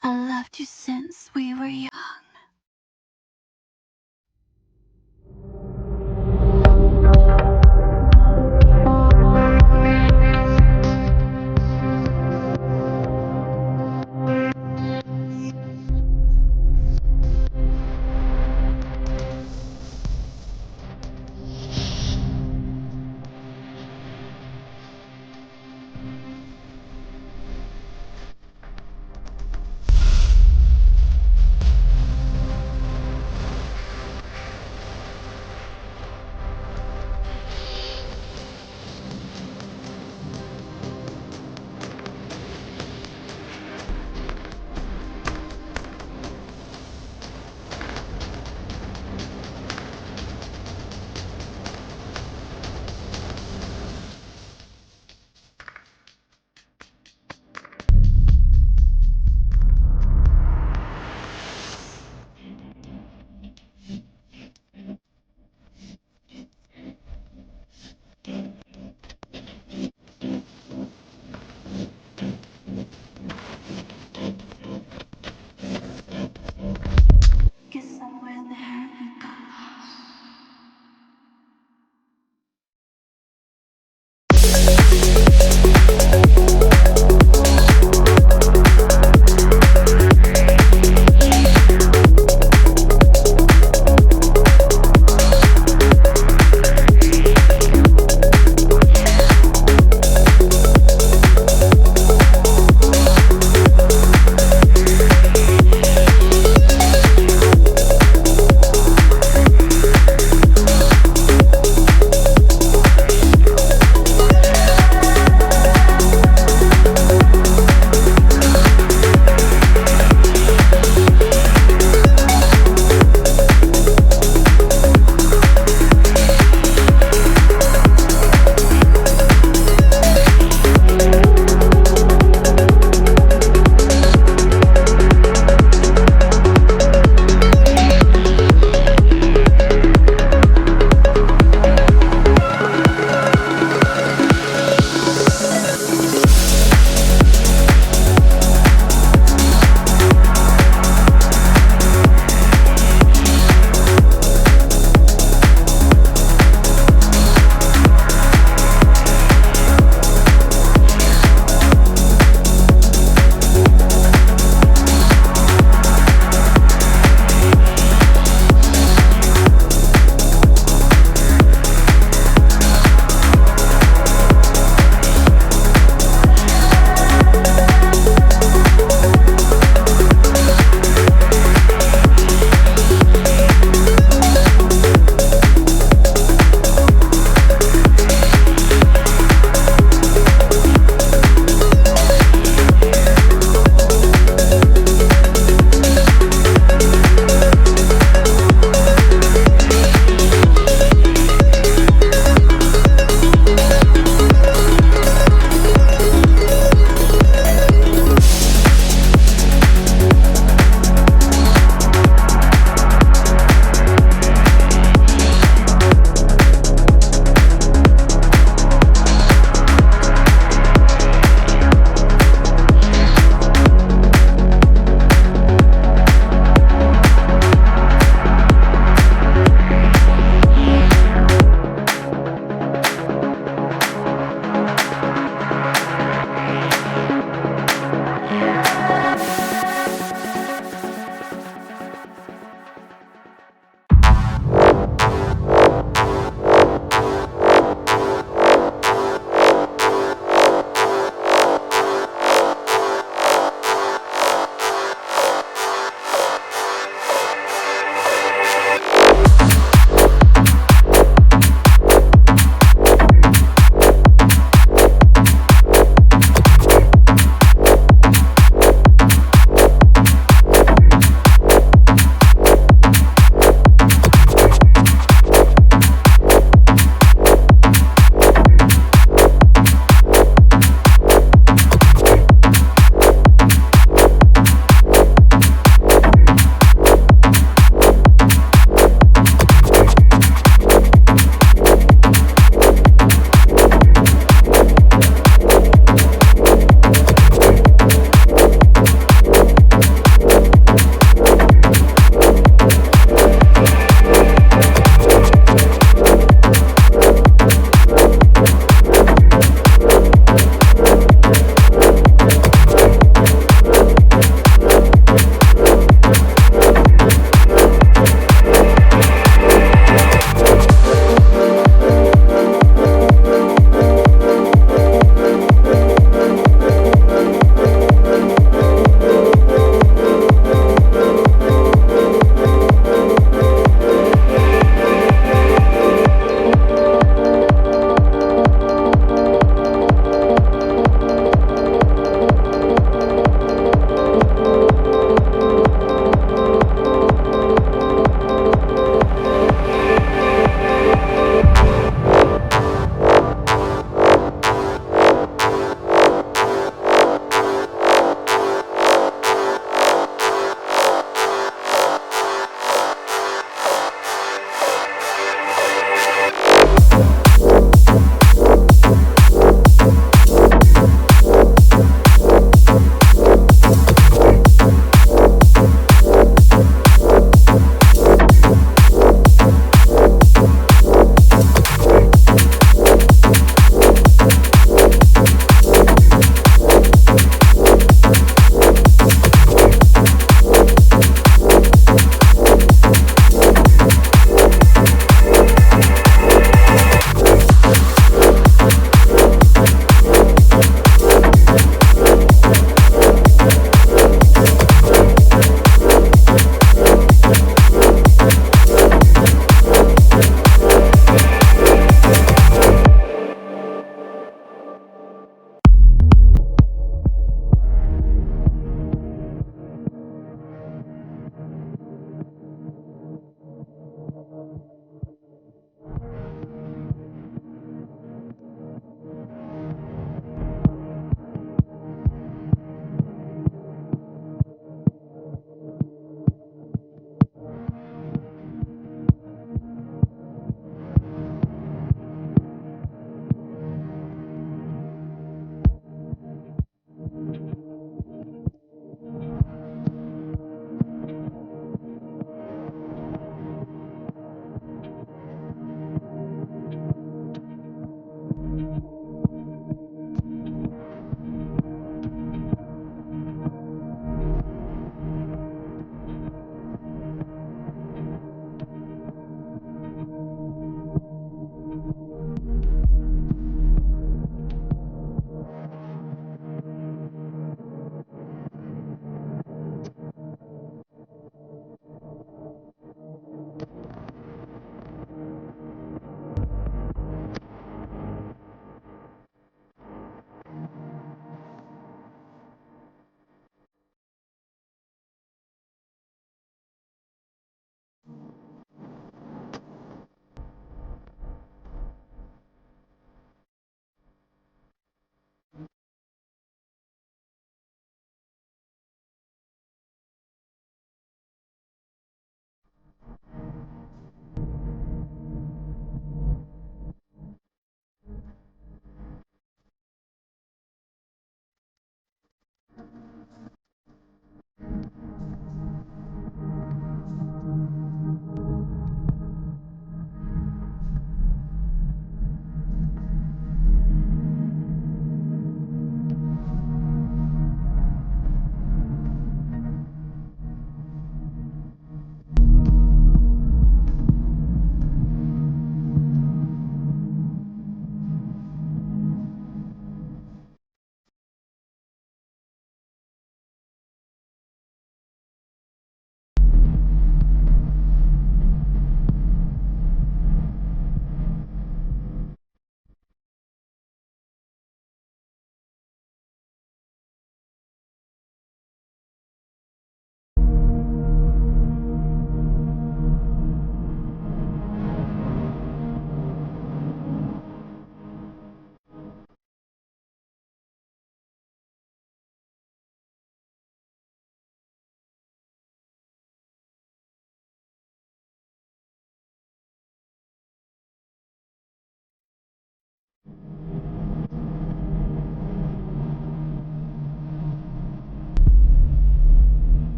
I loved you since we were young.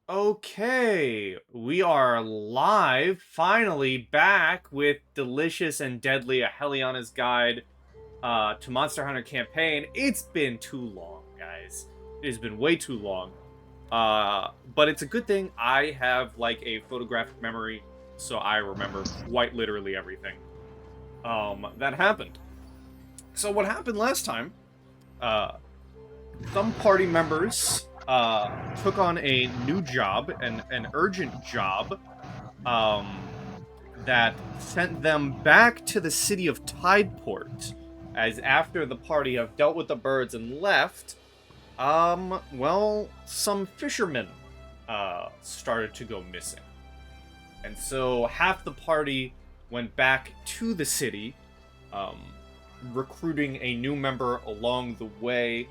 Okay, we are live, finally back with Delicious and Deadly, a Heliana's Guide to Monster Hunter campaign. It's been too long, guys. It has been way too long. But it's a good thing I have, like, a photographic memory, so I remember quite literally everything that happened. So what happened last time, some party members took on a new job, an urgent job, that sent them back to the city of Tideport, as after the party have dealt with the birds and left, well, some fishermen, started to go missing. And so half the party went back to the city, recruiting a new member along the way,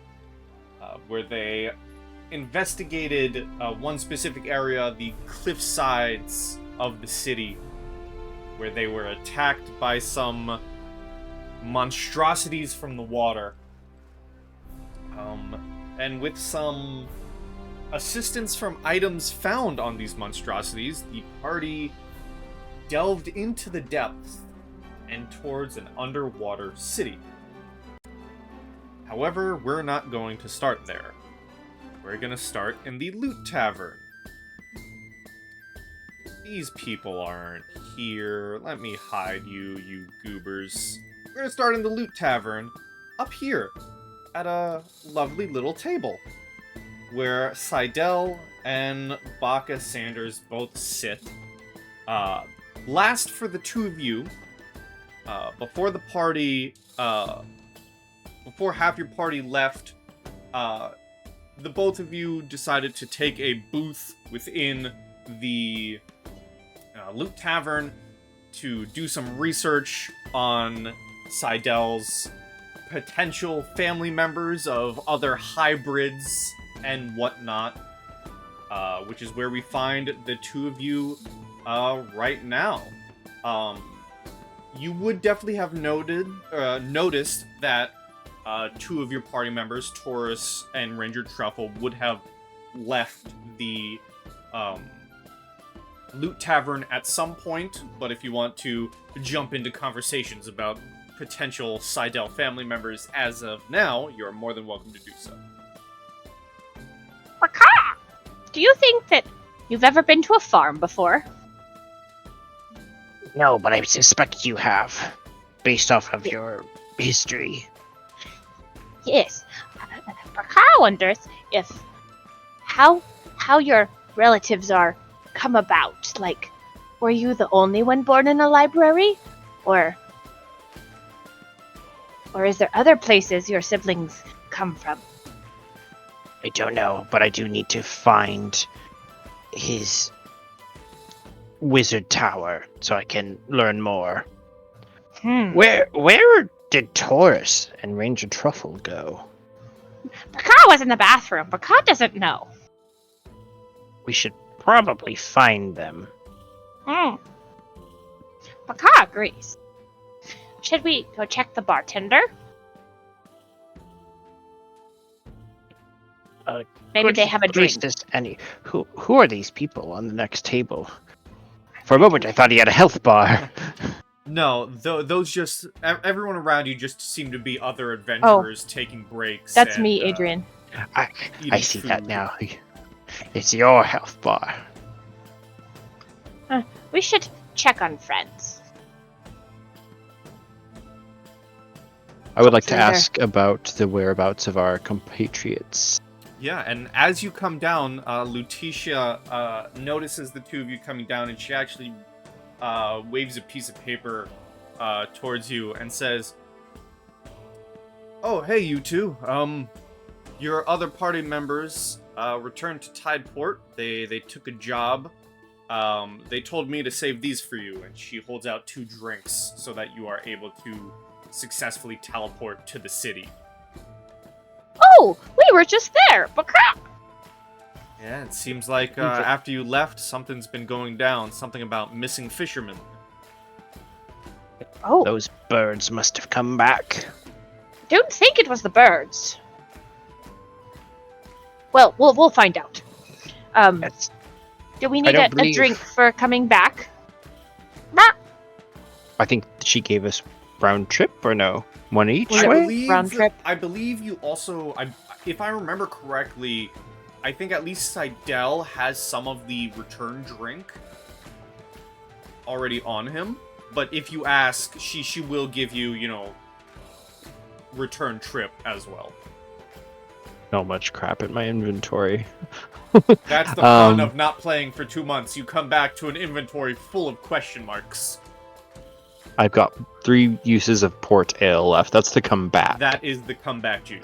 where they investigated one specific area, the cliff sides of the city, where they were attacked by some monstrosities from the water. And with some assistance from items found on these monstrosities, the party delved into the depths and towards an underwater city. However, we're not going to start there. We're gonna start in the Loot Tavern. These people aren't here. Let me hide you, you goobers. We're gonna start in the Loot Tavern, up here, at a lovely little table, where Seidel and Baka Sanders both sit. Last for the two of you, before the party, before half your party left, the both of you decided to take a booth within the Loot Tavern to do some research on Seidel's potential family members of other hybrids and whatnot, which is where we find the two of you right now. You would definitely have noticed that two of your party members, Taurus and Ranger Truffle, would have left the Loot Tavern at some point, but if you want to jump into conversations about potential Seidel family members as of now, you're more than welcome to do so. Waka! Do you think that you've ever been to a farm before? No, but I suspect you have, based off of your history. Yes. Waka wonders if how your relatives are come about. Like, were you the only one born in a library? Or is there other places your siblings come from? I don't know, but I do need to find his wizard tower so I can learn more. Where did Taurus and Ranger Truffle go? Baka was in the bathroom. Baka doesn't know. We should probably find them. Baka agrees. Should we go check the bartender? Maybe they have a drink. Who are these people on the next table? For a moment, I thought he had a health bar. No, those just... Everyone around you just seem to be other adventurers taking breaks. That's me, Adrian. I see that now. It's your health bar. We should check on friends. I would like to ask about the whereabouts of our compatriots. Yeah, and as you come down, Lutetia notices the two of you coming down, and she actually waves a piece of paper towards you and says, "Oh, hey, you two. Your other party members returned to Tideport. They took a job. They told me to save these for you," and she holds out 2 drinks so that you are able to successfully teleport to the city. Oh, we were just there. Baka! Yeah, it seems like after you left, something's been going down. Something about missing fishermen. Oh, Those birds must have come back. don't think it was the birds. Well, we'll find out. That's, Do we need a drink for coming back? I think she gave us round trip, or no? One each Was it way? round trip? I believe you also... if I remember correctly, I think at least Seidel has some of the return drink already on him. But if you ask, she will give you, return trip as well. So much crap in my inventory. That's the fun of not playing for 2 months. You come back to an inventory full of question marks. I've got 3 uses of port ale left. That's to come back. That is the comeback juice.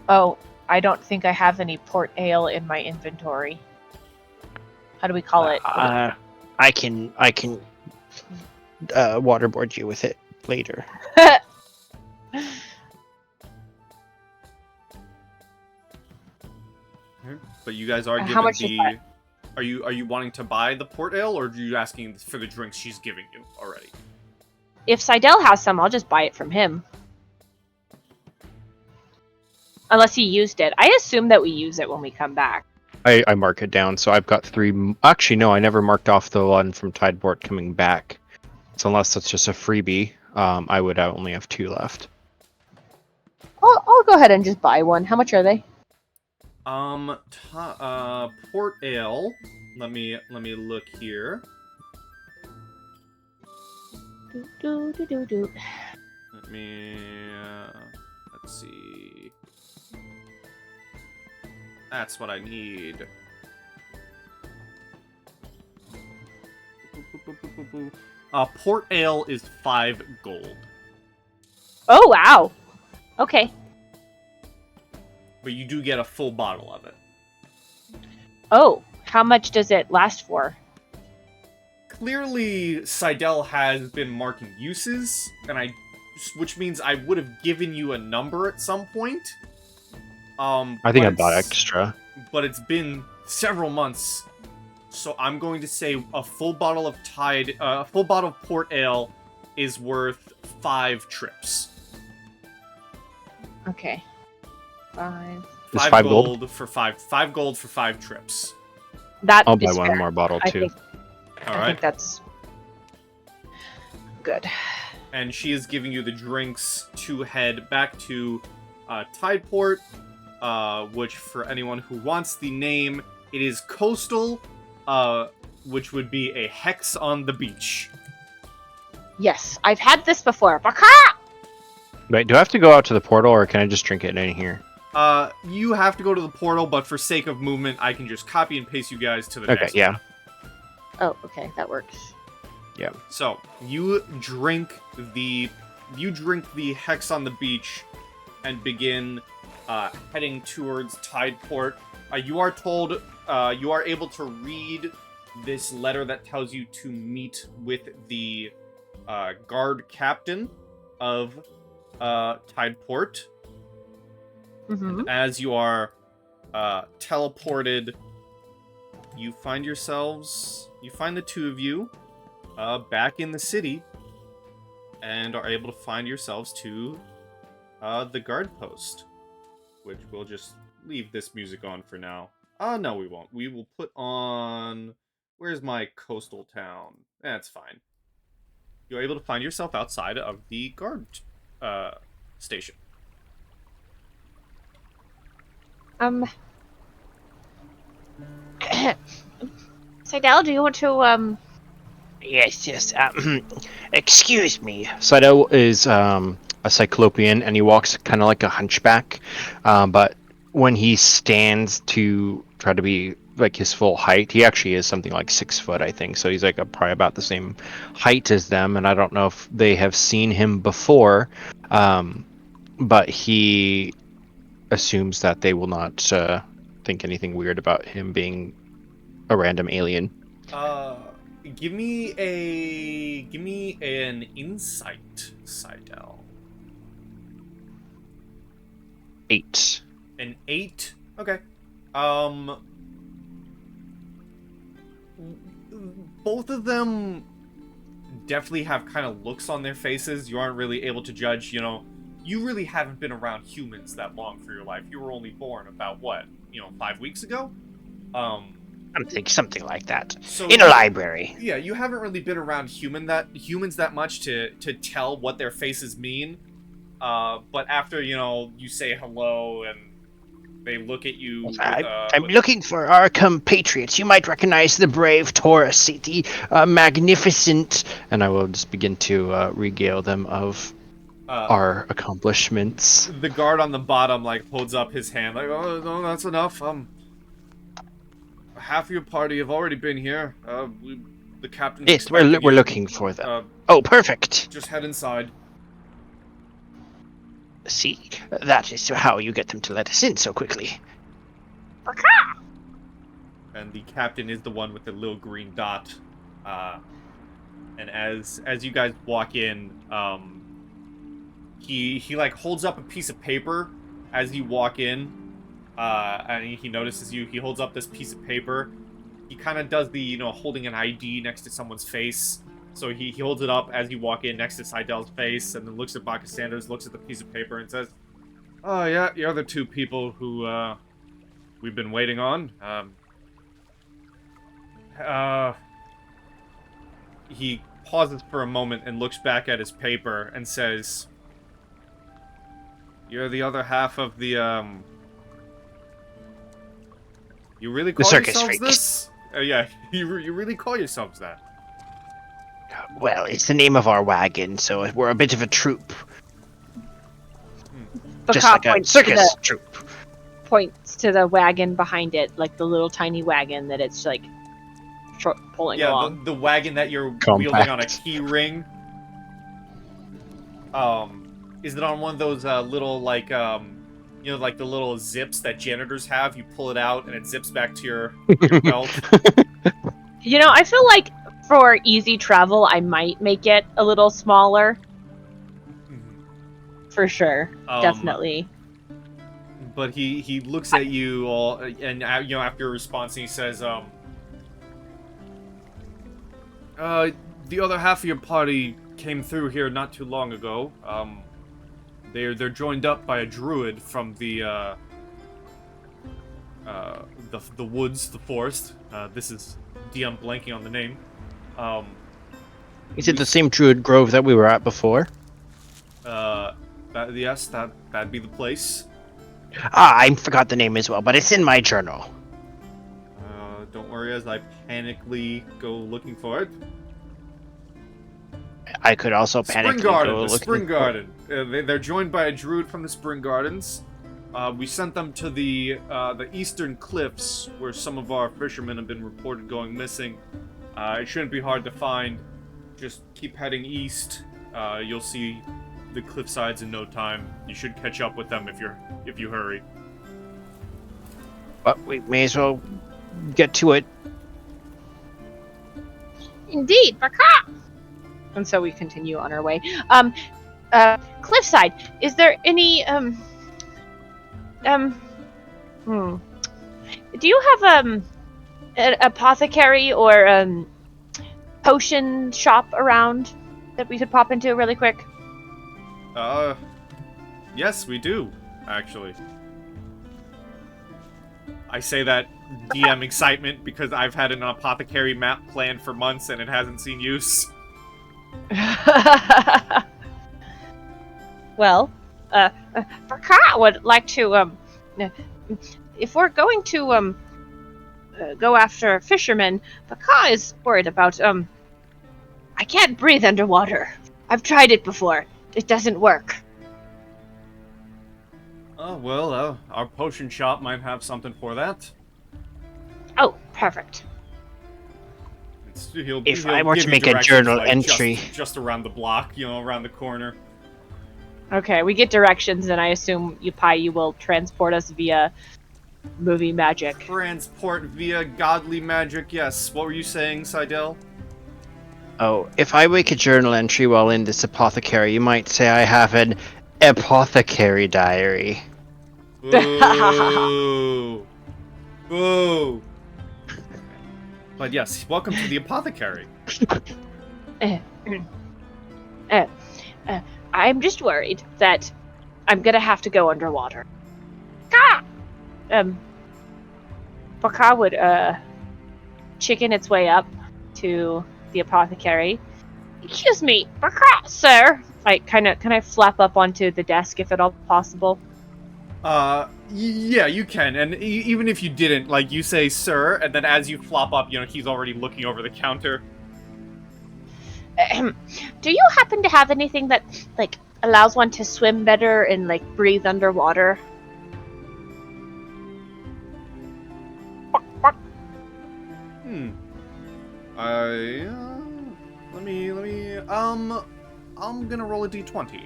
Oh, I don't think I have any port ale in my inventory. How do we call it? I can waterboard you with it later. But you guys are How given much is that? Are you wanting to buy the port ale, or are you asking for the drinks she's giving you already? If Seidel has some, I'll just buy it from him. Unless he used it. I assume that we use it when we come back. I mark it down, so I've got 3... Actually, no, I never marked off the one from Tideport coming back. So unless that's just a freebie, I would only have 2 left. I'll go ahead and just buy one. How much are they? Port ale. Let me look here. Let me let's see. That's what I need. Port ale is 5 gold. Oh, wow. Okay. But you do get a full bottle of it. Oh, how much does it last for? Clearly, Seidel has been marking uses, which means I would have given you a number at some point. I think I bought extra. But it's been several months So I'm going to say a full bottle of a full bottle of port ale is worth 5 trips. Okay. 5. Is 5 5 gold for 5 gold for 5 trips. That I'll buy is one fair. more bottle I too. think, All I right. think that's good. And she is giving you the drinks to head back to Tideport, which for anyone who wants the name, it is Coastal, which would be a hex on the beach. Yes, I've had this before. Baka! Wait, do I have to go out to the portal, or can I just drink it in here? You have to go to the portal, but for sake of movement, I can just copy and paste you guys to the Okay, next yeah. one. Oh, okay, that works. Yeah. So you drink the hex on the beach and begin heading towards Tideport. You are told you are able to read this letter that tells you to meet with the guard captain of Tideport. Mm-hmm. As you are teleported, you find the two of you back in the city and are able to find yourselves to the guard post, which we'll just leave this music on for now. No, we won't. We will put on... Where's my coastal town? That's fine. You're able to find yourself outside of the guard station. Seidel, do you want to, Yes. Excuse me. Saito is a cyclopean, and he walks kind of like a hunchback. But when he stands to try to be like his full height, he actually is something like 6 foot, I think. So he's like probably about the same height as them. And I don't know if they have seen him before, but he assumes that they will not think anything weird about him being a random alien. Give me an insight, Seidel. 8. An 8? Okay. Both of them definitely have kind of looks on their faces. You aren't really able to judge, you really haven't been around humans that long for your life. You were only born about, 5 weeks ago? Something like that. So In a library. Yeah, you haven't really been around humans that much to tell what their faces mean. But after, you say hello and they look at you with, I'm looking for our compatriots. You might recognize the brave Taurus City, magnificent. And I will just begin to regale them of our accomplishments. The guard on the bottom, holds up his hand, oh, no, that's enough. Half of your party have already been here. The captain. Yes, we're looking for them. Oh, perfect. Just head inside. See, that is how you get them to let us in so quickly. And the captain is the one with the little green dot. And as you guys walk in, he holds up a piece of paper as you walk in. And he notices you. He holds up this piece of paper. He kind of does the, holding an ID next to someone's face. So he holds it up as you walk in next to Seidel's face, and then looks at Bacchus Sanders, looks at the piece of paper, and says, "Oh yeah, you're the two people who we've been waiting on." He pauses for a moment and looks back at his paper and says, "You're the other half of the You really call circus yourselves freaks. this? Yeah, you really call yourselves that?" Well, it's the name of our wagon, so we're a bit of a troop. Just like a circus troop. points to the wagon behind it, like the little tiny wagon that it's pulling along. The wagon that you're wielding on a key ring. Is it on one of those little the little zips that janitors have? You pull it out and it zips back to your belt. I feel like for easy travel, I might make it a little smaller. For sure, definitely. But he looks at you all, and after your response, he says, The other half of your party came through here not too long ago. They're joined up by a druid from the woods, the forest. This is DM blanking on the name. Is it the same druid grove that we were at before? Yes, that'd be the place. I forgot the name as well, but it's in my journal. Don't worry as I panically go looking for it. I could also Spring panic. Garden, the Spring Garden. They're joined by a druid from the Spring Gardens. We sent them to the eastern cliffs where some of our fishermen have been reported going missing. It shouldn't be hard to find. Just keep heading east. You'll see the cliff sides in no time. You should catch up with them if you hurry. But we may as well get to it. Indeed, Baka! And so we continue on our way. Cliffside, is there any, do you have, an apothecary or, potion shop around that we could pop into really quick? Yes, we do, actually. I say that DM excitement because I've had an apothecary map planned for months and it hasn't seen use. Well, Baka would like to, if we're going to, go after fishermen, Baka is worried about, I can't breathe underwater. I've tried it before. It doesn't work. Oh, well, our potion shop might have something for that. Oh, perfect. If I were give to you make a directions, journal like, entry. just around the block, around the corner. Okay, we get directions, and I assume you will transport us via movie magic. Transport via godly magic, yes. What were you saying, Seidel? Oh, if I make a journal entry while in this apothecary, you might say I have an apothecary diary. Boo! Boo! But yes, welcome to the apothecary. I'm just worried that I'm gonna have to go underwater. Baka would chicken its way up to the apothecary. Excuse me, Baka, sir. Can I flap up onto the desk if at all possible? Yeah, you can, and even if you didn't, like, you say, sir, and then as you flop up, he's already looking over the counter. Do you happen to have anything that, allows one to swim better and, breathe underwater? I'm gonna roll a d20.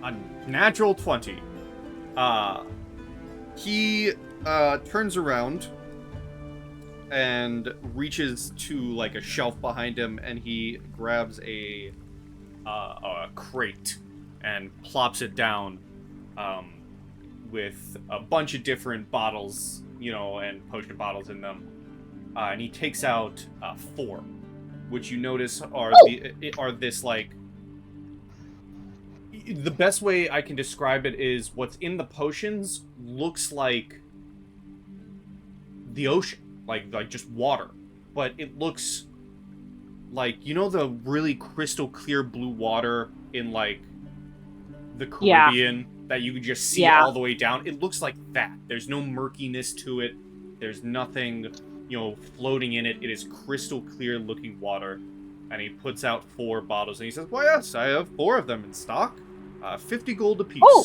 A natural 20. He turns around and reaches to a shelf behind him, and he grabs a crate and plops it down with a bunch of different bottles, and potion bottles in them. And he takes out 4, which you notice are this the best way I can describe it is what's in the potions looks like the ocean, like just water, but it looks like the really crystal clear blue water in the Caribbean that you can just see all the way down. It looks like that. There's no murkiness to it. There's nothing floating in it. It is crystal clear looking water. And he puts out 4 bottles and he says, "Why, yes, I have 4 of them in stock. 50 gold apiece." Oh!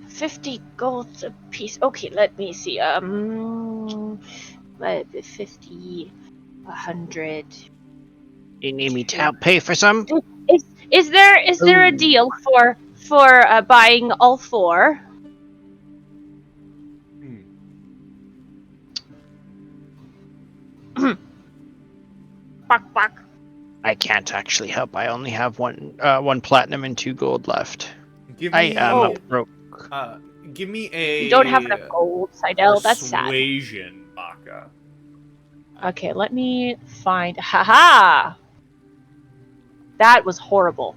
50 gold a piece. Okay, let me see. 50, 100. You need me to help pay for some? Is there a deal for buying all 4? Buck, buck. I can't actually help. I only have one platinum and 2 gold left. Give I me, am broke. Give me a... You don't have enough gold, Seidel. That's sad. Persuasion, Baka. Okay, let me find... Haha! That was horrible.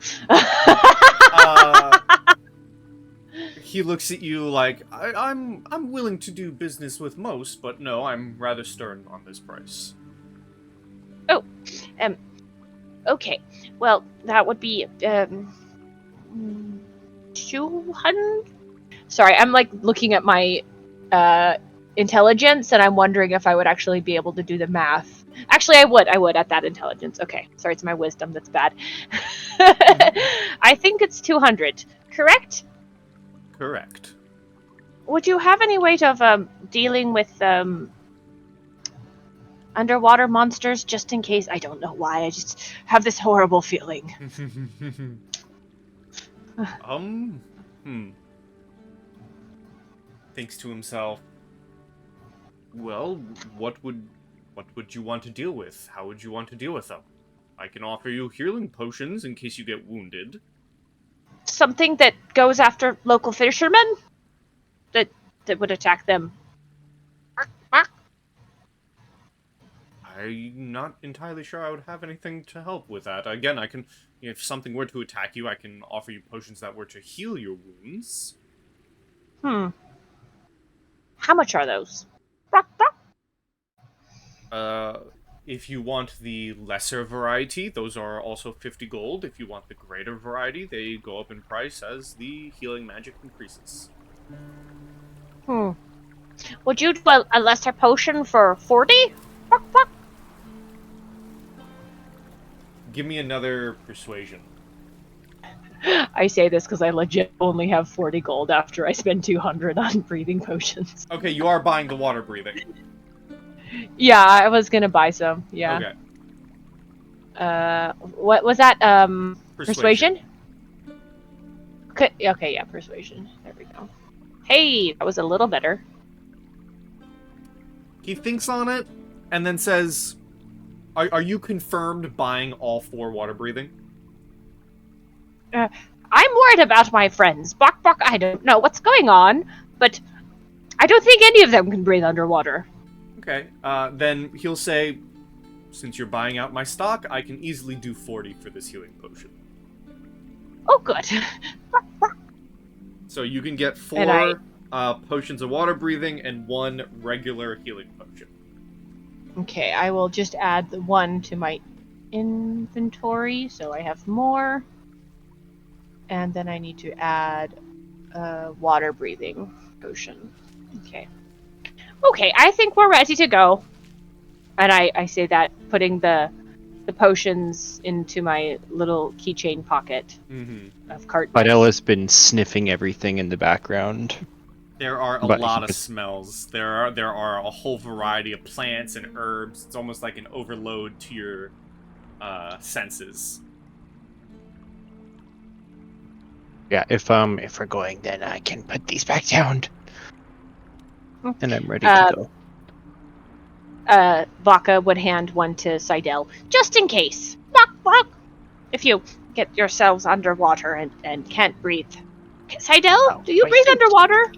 He looks at you like, I'm willing to do business with most, but no, I'm rather stern on this price. Oh, okay. Well, that would be 200. Sorry, I'm like looking at my intelligence, and I'm wondering if I would actually be able to do the math. Actually, I would at that intelligence. Okay, sorry, it's my wisdom that's bad. I think it's 200. Correct? Correct. Would you have any way of dealing with underwater monsters, just in case? I don't know why. I just have this horrible feeling. Thinks to himself, well, what would you want to deal with? How would you want to deal with them? I can offer you healing potions in case you get wounded. Something that goes after local fishermen? That would attack them. I'm not entirely sure I would have anything to help with that. Again, I can, if something were to attack you, I can offer you potions that were to heal your wounds. How much are those? If you want the lesser variety, those are also 50 gold. If you want the greater variety, they go up in price as the healing magic increases. Would you do a lesser potion for 40? Give me another persuasion. I say this because I legit only have 40 gold after I spend 200 on breathing potions. Okay, you are buying the water breathing. Yeah, I was gonna buy some. Yeah. Okay. What was that? Persuasion? Okay, yeah, persuasion. There we go. Hey, that was a little better. He thinks on it, and then says, Are you confirmed buying all 4 water breathing? I'm worried about my friends. Bok, I don't know what's going on, but I don't think any of them can breathe underwater. Okay, then he'll say, since you're buying out my stock, I can easily do 40 for this healing potion. Oh, good. So you can get 4 potions of water breathing and 1 regular healing potion. Okay, I will just add the 1 to my inventory, so I have more. And then I need to add a water breathing potion. Okay. Okay, I think we're ready to go. And I say that, putting the potions into my little keychain pocket of cartons. Videl has been sniffing everything in the background. There are a lot of smells. There are a whole variety of plants and herbs. It's almost like an overload to your senses. Yeah, if we're going, then I can put these back down. And I'm ready to go. Vaca would hand one to Seidel, just in case. If you get yourselves underwater and can't breathe. Seidel, do you breathe underwater?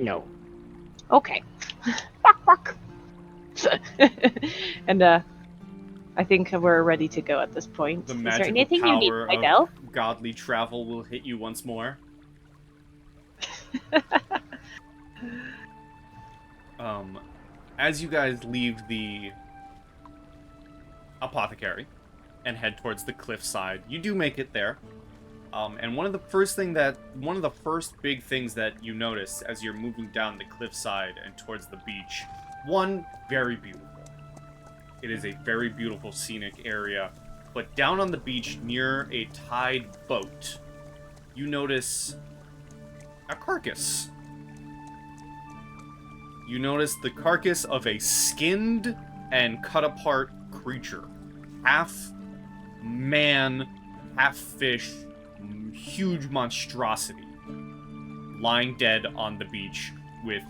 No. Okay. And I think we're ready to go at this point. The Is there magical anything you need, power Seidel? of godly travel will hit you once more. As you guys leave the apothecary and head towards the cliffside, you do make it there. And one of the first big things that you notice as you're moving down the cliffside and towards the beach, one, very beautiful. It is a very beautiful scenic area, but down on the beach near a tied boat, you notice a carcass. You notice the carcass of a skinned and cut apart creature. Half man, half fish, huge monstrosity, lying dead on the beach with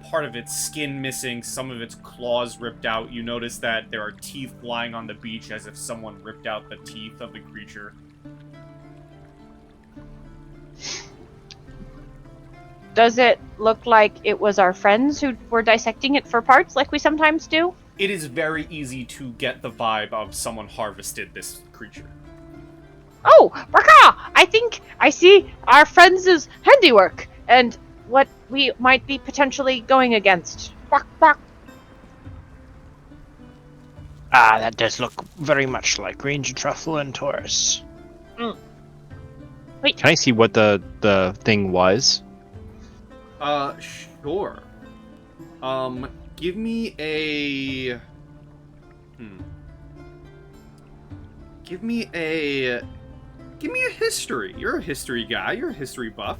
part of its skin missing, some of its claws ripped out. You notice that there are teeth lying on the beach as if someone ripped out the teeth of the creature. Does it look like it was our friends who were dissecting it for parts, like we sometimes do? It is very easy to get the vibe of someone harvested this creature. Oh, Barka! I think I see our friends' handiwork and what we might be potentially going against. Bark, bark. Ah, that does look very much like Ranger Truffle and Taurus. Wait. Can I see what the thing was? Sure. Give me a... Give me a history. You're a history guy. You're a history buff.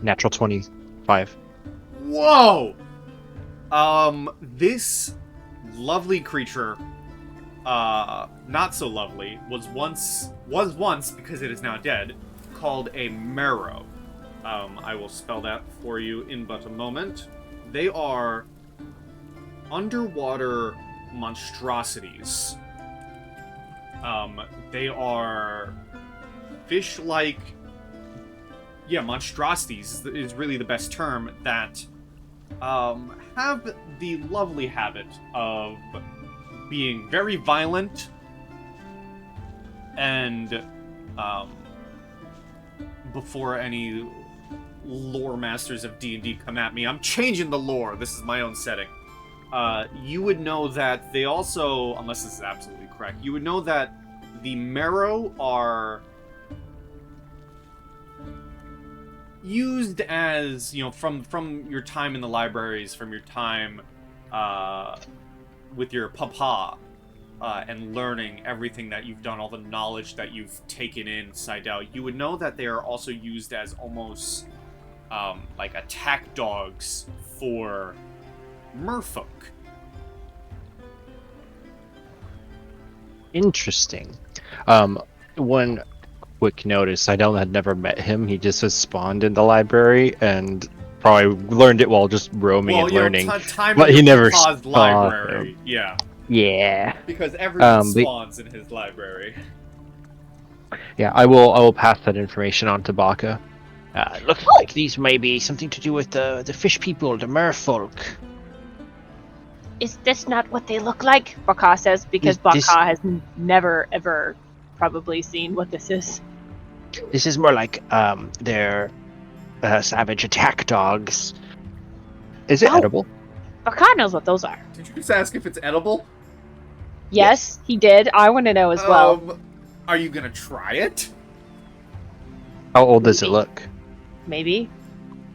Natural 25. Whoa! This lovely creature, not so lovely, was once, because it is now dead, called a marrow. I will spell that for you in but a moment. They are underwater monstrosities. They are fish-like... Yeah, monstrosities is really the best term, that have the lovely habit of being very violent and, before any lore masters of D&D come at me, I'm changing the lore. This is my own setting. You would know that they also, unless this is absolutely correct, you would know that the marrow are used as, from your time in the libraries, from your time with your papa, and learning everything that you've done, all the knowledge that you've taken in Seidel, you would know that they are also used as almost like attack dogs for merfolk. Interesting. One quick notice: Seidel had never met him. He just was spawned in the library and probably learned it while just roaming and learning. Time but in he your never papa's saw library. him. Yeah. Yeah. Because everyone but- spawns in his library. Yeah, I will pass that information on to Baka. Looks like these may be something to do with the fish people, the merfolk. Is this not what they look like? Barka says, because This- Barka has never, ever probably seen what this is. This is more like their savage attack dogs. Is it Oh. edible? Barka knows what those are. Did you just ask if it's edible? Yes, he did. I want to know as well. Are you gonna try it? How old does it Maybe. look? Maybe.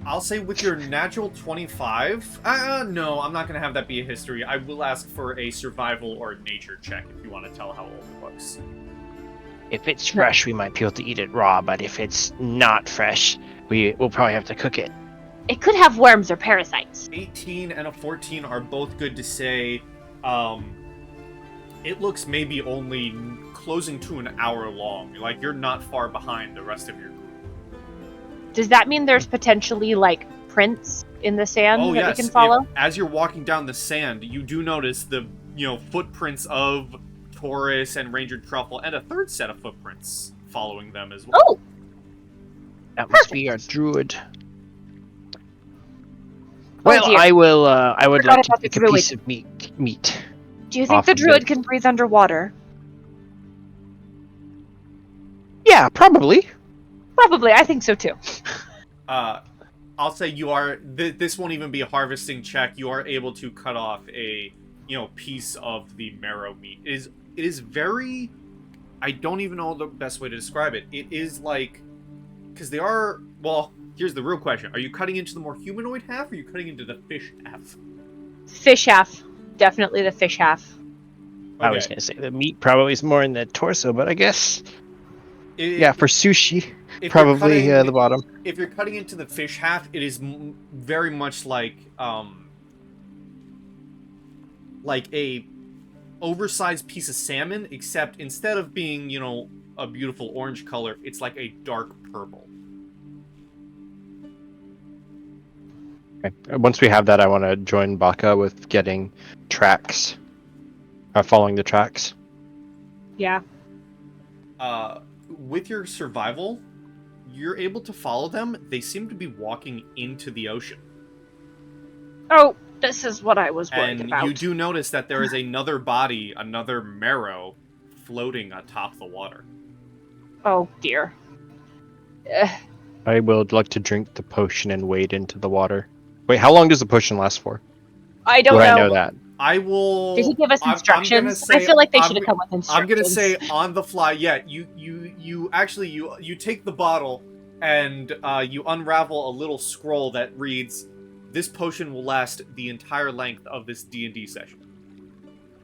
I'll say with your natural 25... no, I'm not gonna have that be a history. I will ask for a survival or a nature check if you want to tell how old it looks. If it's fresh, we might be able to eat it raw, but if it's not fresh, we'll probably have to cook it. It could have worms or parasites. 18 and a 14 are both good to say. It looks maybe only closing to an hour long. Like, you're not far behind the rest of your group. Does that mean there's potentially, like, prints in the sand that yes. we can follow? As you're walking down the sand, you do notice the, footprints of Taurus and Ranger Truffle, and a third set of footprints following them as well. Oh! That must be our druid. Well, dear. I would Forgot like to about the pick a druid. piece of meat. Do you think Off the of druid it. can breathe underwater? Yeah, probably. Probably, I think so too. I'll say you are... this won't even be a harvesting check. You are able to cut off a, piece of the marrow meat. It is very... I don't even know the best way to describe it. It is like... Because they are... Well, here's the real question. Are you cutting into the more humanoid half, or are you cutting into the fish half? Fish half. Definitely the fish half. I was gonna say the meat probably is more in the torso, but I guess Yeah, for sushi, if probably you're cutting, the bottom. If you're cutting into the fish half, it is very much like a oversized piece of salmon, except instead of being, a beautiful orange color, it's like a dark purple. Okay. Once we have that, I want to join Baka with getting tracks, following the tracks. Yeah. With your survival, you're able to follow them. They seem to be walking into the ocean. Oh, this is what I was worried And about. you do notice that there is another body, another marrow, floating atop the water. Oh dear. I would like to drink the potion and wade into the water. Wait, how long does the potion last for? I don't Would know. I know that? I will. Did he give us I'm instructions? gonna say, I feel like they should have come with instructions. I'm gonna say on the fly. Yeah, you actually you take the bottle and you unravel a little scroll that reads, "This potion will last the entire length of this D&D session."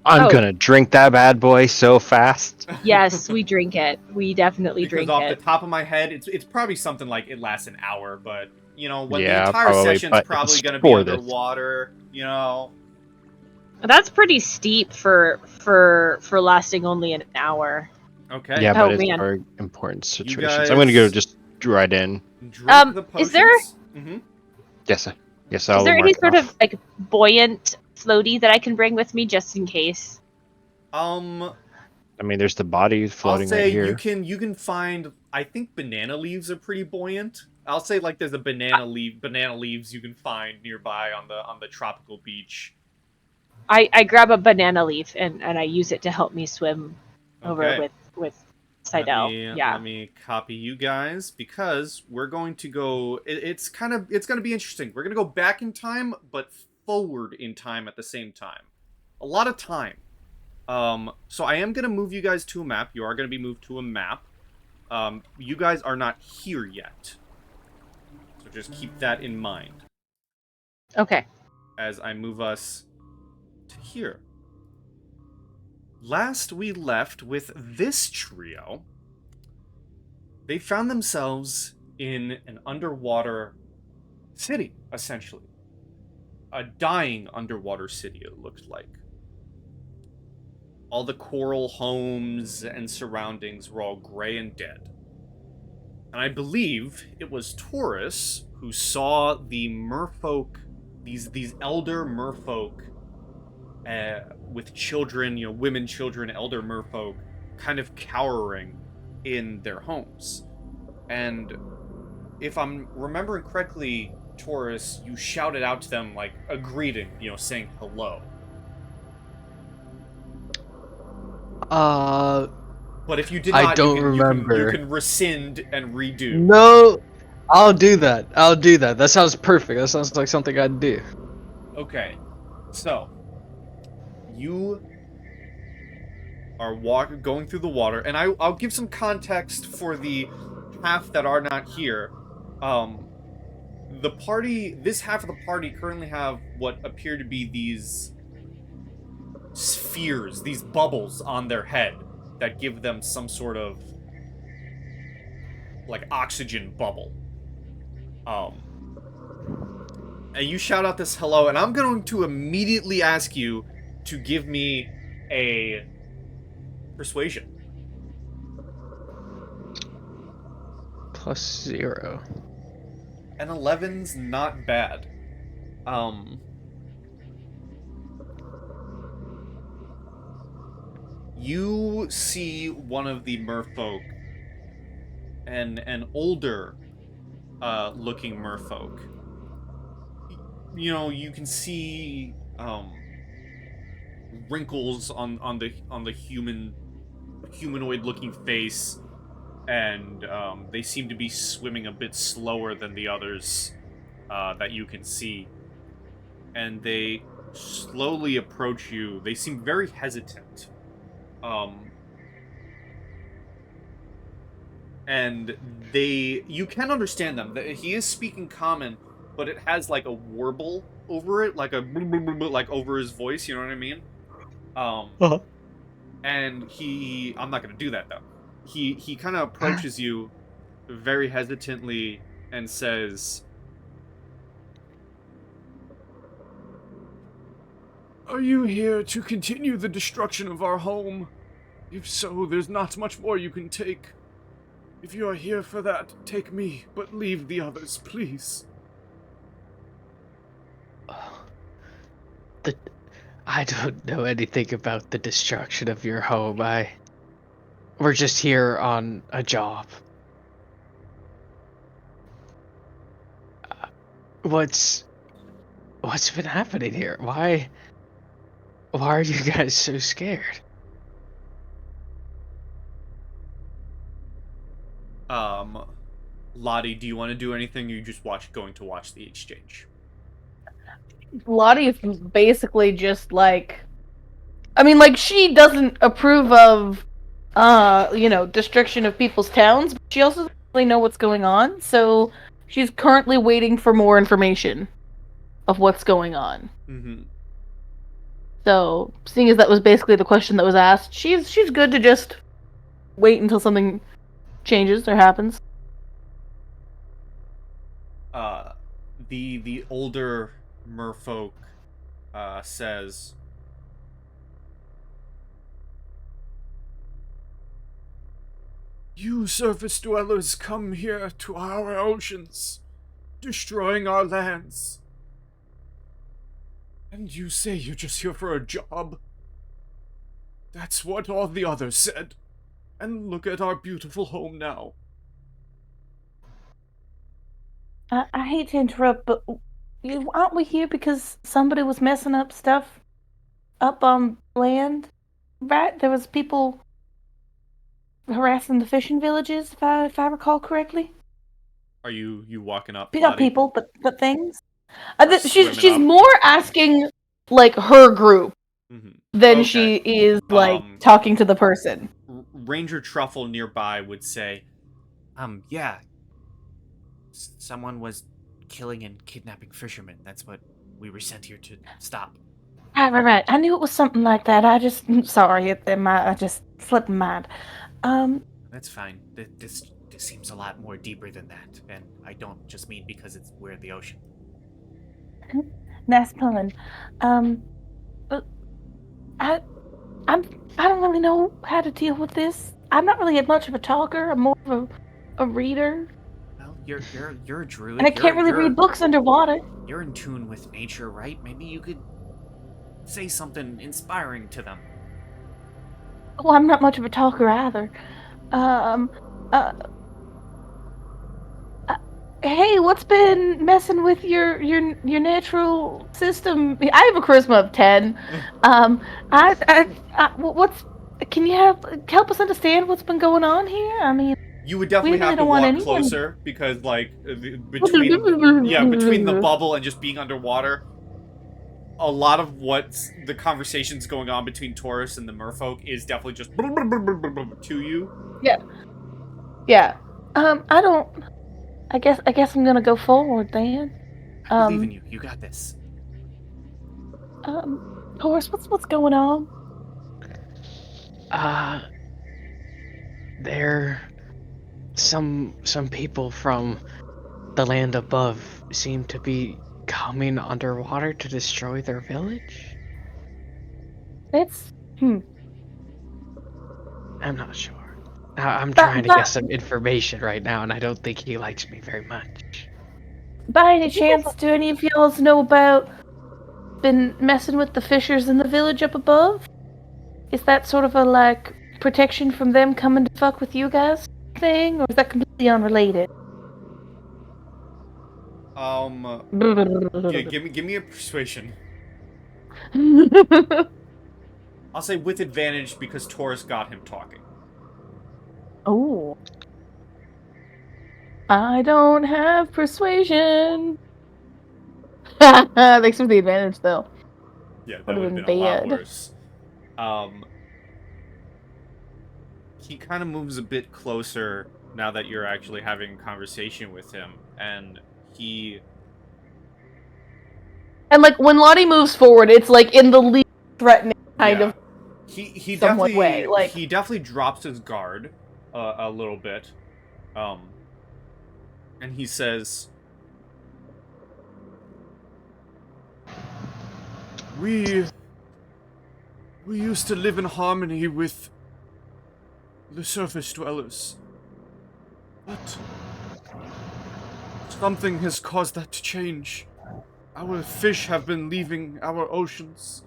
I'm Oh. gonna drink that bad boy so fast. Yes, we drink it. We definitely Because drink off it. the top of my head, it's probably something like it lasts an hour, but you know when the Yeah, entire probably, session's but probably it's gonna be for this. underwater, you know. That's pretty steep for lasting only an hour. Okay. Yeah, Oh, but it's man. very important You situations. I'm gonna go guys- just right in. Drink the potions. Is there- Mhm. Yes, yes. Is I'll there any mark it sort off. of like buoyant floaty that I can bring with me just in case? I mean, there's the body floating I'll say right here. you can find. I think banana leaves are pretty buoyant. I'll say like there's a banana leaves you can find nearby on the tropical beach. I grab a banana leaf and I use it to help me swim over Okay. with Seidel. Let me copy you guys because we're going to go. It's going to be interesting. We're going to go back in time, but forward in time at the same time. A lot of time. So I am going to move you guys to a map. You are going to be moved to a map. You guys are not here yet. So just keep that in mind Okay. as I move us to here. Last we left with this trio, they found themselves in an underwater city, essentially. A dying underwater city, it looked like. All the coral homes and surroundings were all gray and dead. And I believe it was Taurus who saw the merfolk, these elder merfolk, with children, women, children, elder merfolk, kind of cowering in their homes. And if I'm remembering correctly, Taurus, you shouted out to them like a greeting, saying hello. But if you did not, I don't you remember. can rescind and redo. No, I'll do that. That sounds perfect. That sounds like something I'd do. Okay, so you are going through the water, and I'll give some context for the half that are not here. This half of the party currently have what appear to be these spheres, these bubbles on their head that give them some sort of like oxygen bubble. And you shout out this hello, and I'm going to immediately ask you to give me a persuasion. +0. An 11's not bad. You see one of the merfolk, an older looking merfolk. You can see wrinkles on the humanoid looking face, and they seem to be swimming a bit slower than the others that you can see. And they slowly approach you. They seem very hesitant. And you can understand them. He is speaking common, but it has like a warble over it, like a like over his voice, you know what I mean? And I'm not gonna do that though. He kind of approaches you very hesitantly and says, "Are you here to continue the destruction of our home? If so, there's not much more you can take. If you are here for that, take me, but leave the others, please." I don't know anything about the destruction of your home. We're just here on a job. What's been happening here? Why are you guys so scared? Lottie, do you want to do anything? Or you just going to watch the exchange? Lottie is basically just like, I mean, like, she doesn't approve of, destruction of people's towns, but she also doesn't really know what's going on, so she's currently waiting for more information of what's going on. Mm-hmm. So, seeing as that was basically the question that was asked, she's good to just wait until something changes or happens. The older merfolk says, "You surface dwellers come here to our oceans, destroying our lands. And you say you're just here for a job? That's what all the others said. And look at our beautiful home now." I hate to interrupt, but aren't we here because somebody was messing up stuff up on land? Right? There was people harassing the fishing villages, if I recall correctly. Are you walking up, Not Lottie? people, but things. She's Swimming up? more asking like her group than Okay. she is like talking to the person. Ranger Truffle nearby would say, yeah. Someone was killing and kidnapping fishermen. That's what we were sent here to stop. Right. I knew it was something like that. Sorry, I just slipped my mind. That's fine. This seems a lot more deeper than that, and I don't just mean because we're in the ocean. Nice pun. But I don't really know how to deal with this. I'm not really much of a talker. I'm more of a reader. Well, you're a druid. And I can't really read books underwater. You're in tune with nature, right? Maybe you could say something inspiring to them. Oh, I'm not much of a talker either. Hey, what's been messing with your natural system? I have a charisma of 10. What's? Can you help us understand what's been going on here? I mean, You would definitely really have to don't want walk anyone- closer because, like, between the bubble and just being underwater, a lot of what's the conversations going on between Taurus and the merfolk is definitely just to you. Yeah. I guess I'm gonna go forward then. I believe in you. You got this. Taurus, what's going on? There some people from the land above seem to be coming underwater to destroy their village. It's I'm not sure. I'm trying to get some information right now, and I don't think he likes me very much. By any chance, do any of y'all know about been messing with the fishers in the village up above? Is that sort of a like protection from them coming to fuck with you guys thing, or is that completely unrelated? Yeah, give me a persuasion. I'll say with advantage because Taurus got him talking. Oh. I don't have persuasion. Thanks for the advantage, though. Yeah, that would have been a lot worse. He kind of moves a bit closer now that you're actually having a conversation with him, and he... And, like, when Lottie moves forward, it's, like, in the least threatening kind of he somewhat definitely, way. Like, he definitely drops his guard a little bit. And he says... We used to live in harmony with the surface dwellers. But something has caused that to change. Our fish have been leaving our oceans.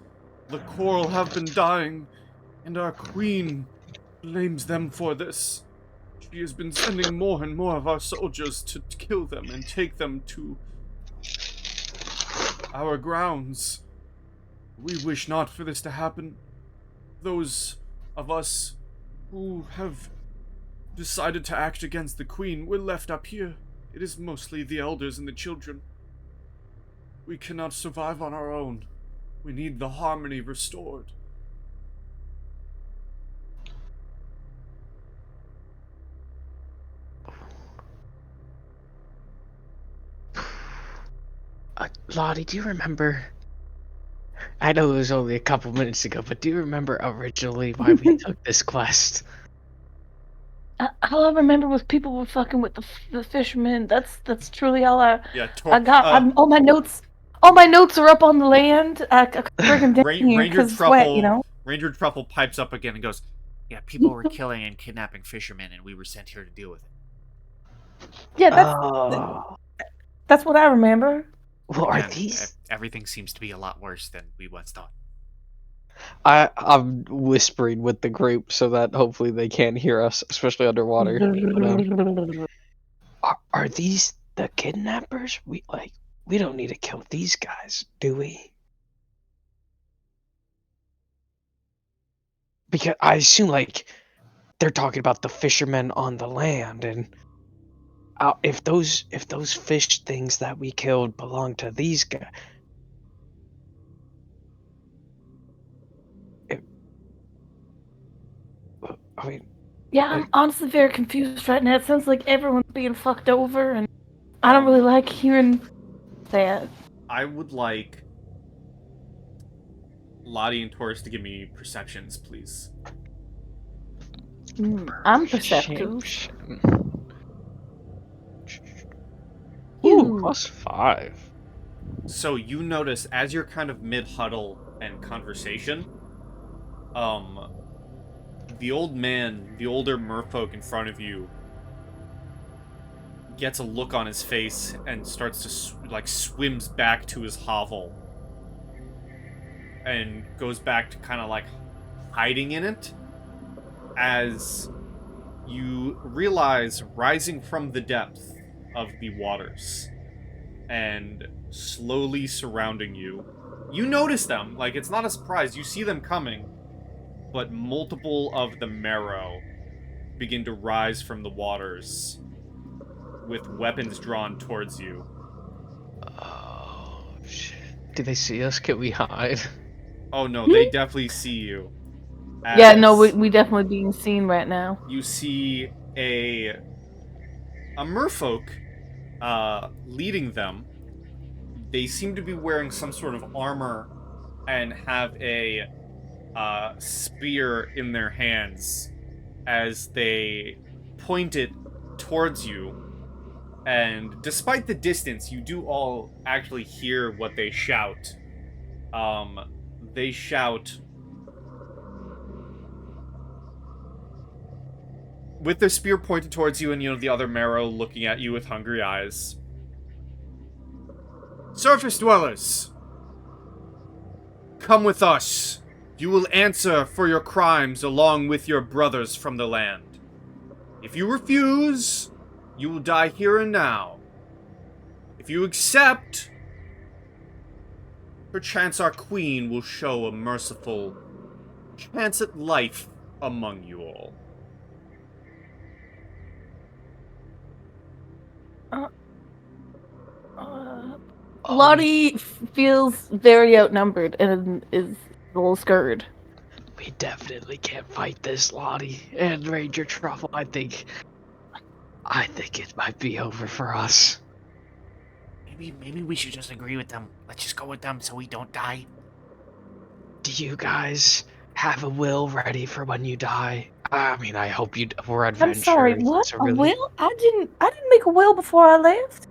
The coral have been dying, and our queen blames them for this. She has been sending more and more of our soldiers to kill them and take them to our grounds. We wish not for this to happen. Those of us who have decided to act against the Queen were left up here. It is mostly the elders and the children. We cannot survive on our own. We need the harmony restored. Lottie, do you remember? I know it was only a couple minutes ago, but do you remember originally why we took this quest? All I remember was people were fucking with the fishermen. That's truly all I Yeah, got. All my notes. All my notes are up on the land. I could bring them down here Ranger because sweat, you know. Ranger Truffle pipes up again and goes, "Yeah, people were killing and kidnapping fishermen, and we were sent here to deal with it." Yeah, Oh. that's what I remember. Well, are Again, these? Everything seems to be a lot worse than we once thought. I'm whispering with the group so that hopefully they can't hear us, especially underwater. But, Are these the kidnappers? We don't need to kill these guys, do we? Because I assume they're talking about the fishermen on the land, and if those fish things that we killed belong to these guys, I mean, Yeah, I'm honestly very confused right now. It sounds like everyone's being fucked over, and I don't really like hearing that. I would like Lottie and Taurus to give me perceptions, please. I'm perceptive. Ooh, +5. So you notice as you're kind of mid-huddle and conversation, the old man, the older merfolk in front of you, gets a look on his face and starts to swims back to his hovel and goes back to kind of hiding in it, as you realize, rising from the depth of the waters and slowly surrounding you, you notice them. It's not a surprise. You see them coming, but multiple of the marrow begin to rise from the waters with weapons drawn towards you. Oh shit! Do they see us? Can we hide? Oh no, they definitely see you. Yeah, no, we definitely being seen right now. You see a merfolk leading them. They seem to be wearing some sort of armor and have a spear in their hands as they point it towards you. And despite the distance, you do all actually hear what they shout. They shout, with their spear pointed towards you, and the other marrow looking at you with hungry eyes. "Surface dwellers, come with us. You will answer for your crimes along with your brothers from the land. If you refuse, you will die here and now. If you accept, perchance our queen will show a merciful chance at life among you all." Lottie feels very outnumbered and is a little scared. We definitely can't fight this, Lottie. And Ranger Truffle, I think it might be over for us. Maybe we should just agree with them. Let's just go with them so we don't die. Do you guys have a will ready for when you die? I mean, I hope we're adventurers. I'm sorry, what? So A really, will? I didn't make a will before I left.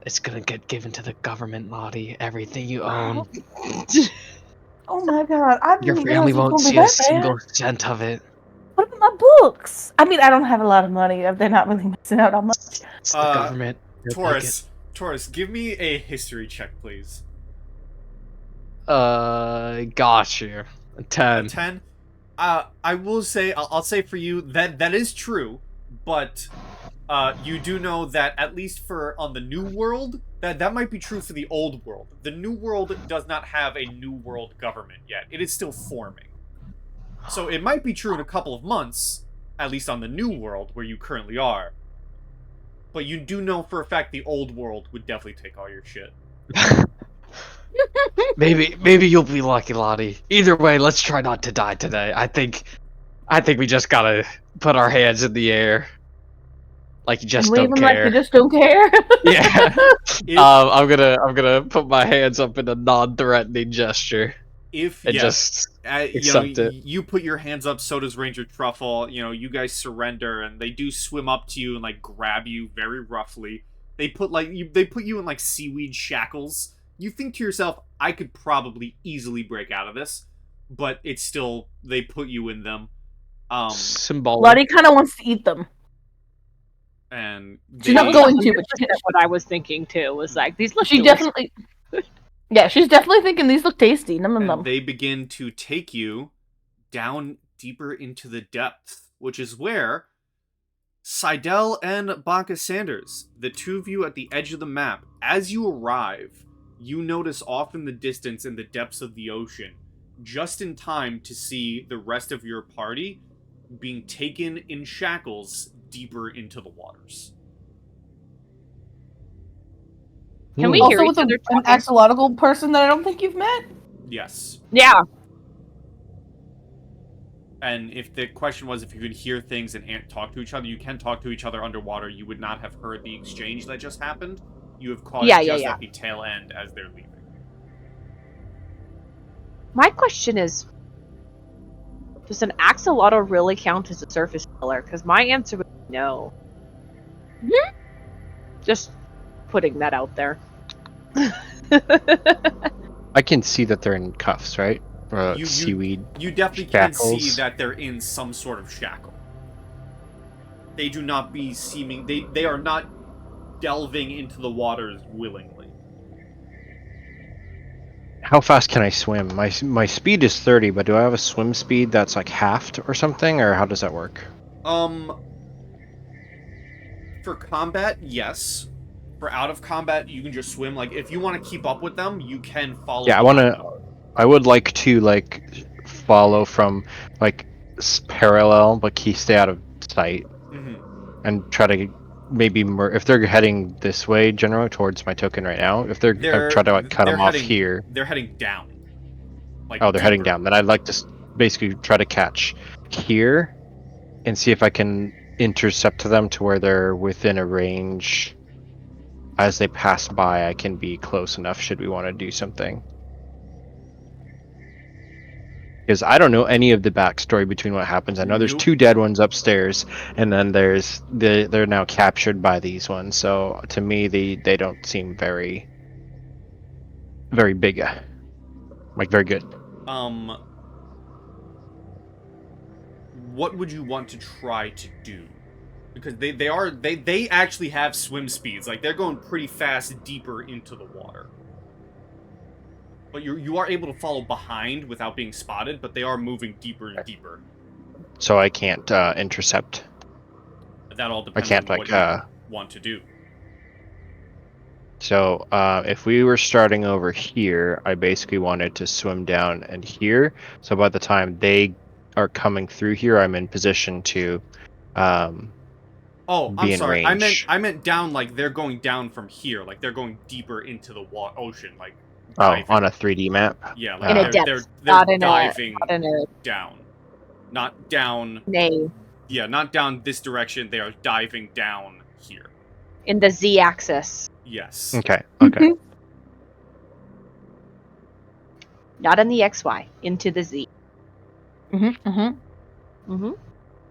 it's gonna get given to the government, Lottie. Everything you own. Oh my god, I Your didn't family realize it was won't gonna be see a that single bad. cent of it. What about my books? I mean, I don't have a lot of money. They're not really missing out on much. It's the government. They'll take it. Taurus, give me a history check, please. Got you. 10. 10? I will say, I'll say for you that is true, but you do know that at least on the new world, That might be true for the old world. The new world does not have a new world government yet. It is still forming. So it might be true in a couple of months, at least on the new world where you currently are. But you do know for a fact the old world would definitely take all your shit. Maybe you'll be lucky, Lottie. Either way, let's try not to die today. I think we just gotta put our hands in the air. Like you just Leave don't them like care. you just don't care. Yeah. If, I'm gonna put my hands up in a non-threatening gesture if and yeah, just you know, accept it. you put your hands up, so does Ranger Truffle. You know, you guys surrender, and they do swim up to you and like grab you very roughly. They put you in like seaweed shackles. You think to yourself, I could probably easily break out of this, but it's still they put you in them. Symbolic. Lottie kind of wants to eat them. And She's not going to, but That's what I was thinking too. Was like these look. she delicious. definitely. Yeah, she's definitely thinking these look tasty. Num num and num. they begin to take you down deeper into the depth, which is where Seidel and Baka Sanders, the two of you at the edge of the map, as you arrive, you notice off in the distance in the depths of the ocean, just in time to see the rest of your party being taken in shackles deeper into the waters. Can we hear Also each with other an talking? axolotl person that I don't think you've met. Yes. Yeah. And if the question was if you could hear things and talk to each other, you can talk to each other underwater. You would not have heard the exchange that just happened. You have caught it just at the tail end as they're leaving. My question is, does an axolotl really count as a surface dweller? Because my answer would be no. Just putting that out there. I can see that they're in cuffs, right? Or You- seaweed. You definitely can see shackles. that they're in some sort of shackle. They do not be seeming... They are not delving into the waters willingly. How fast can I swim? My speed is 30, but do I have a swim speed that's like halved or something, or how does that work? For combat, yes. For out of combat, you can just swim. Like, if you want to keep up with them, you can follow. Yeah, behind them. I would like to like follow from like parallel, but stay out of sight, and try to maybe if they're heading this way, generally towards my token right now. If they're try to like cut them off here. They're heading down. Like, Oh, they're heading deeper. down. Then I'd like to basically try to catch here, and see if I can intercept them to where they're within a range. As they pass by, I can be close enough should we want to do something. Because I don't know any of the backstory between what happens. I know there's Nope. 2 dead ones upstairs, and then they're now captured by these ones. So to me, they don't seem very big, like very good. What would you want to try to do? Because they actually have swim speeds. Like, they're going pretty fast deeper into the water. But you are able to follow behind without being spotted, but they are moving deeper and deeper. So I can't intercept. That all depends can't, on like, what you want to do. So if we were starting over here, I basically wanted to swim down and here. So by the time they are coming through here, I'm in position to Oh, be I'm in sorry. range. I meant down, like they're going down from here, like they're going deeper into the ocean, like Oh, diving. on a 3D map. Yeah, In like a they're depth, not in diving not in a down, not down. nay, Yeah, not down this direction. They are diving down here. in the z-axis, Yes. Okay. Okay. not in the xy, into the z. Mm-hmm.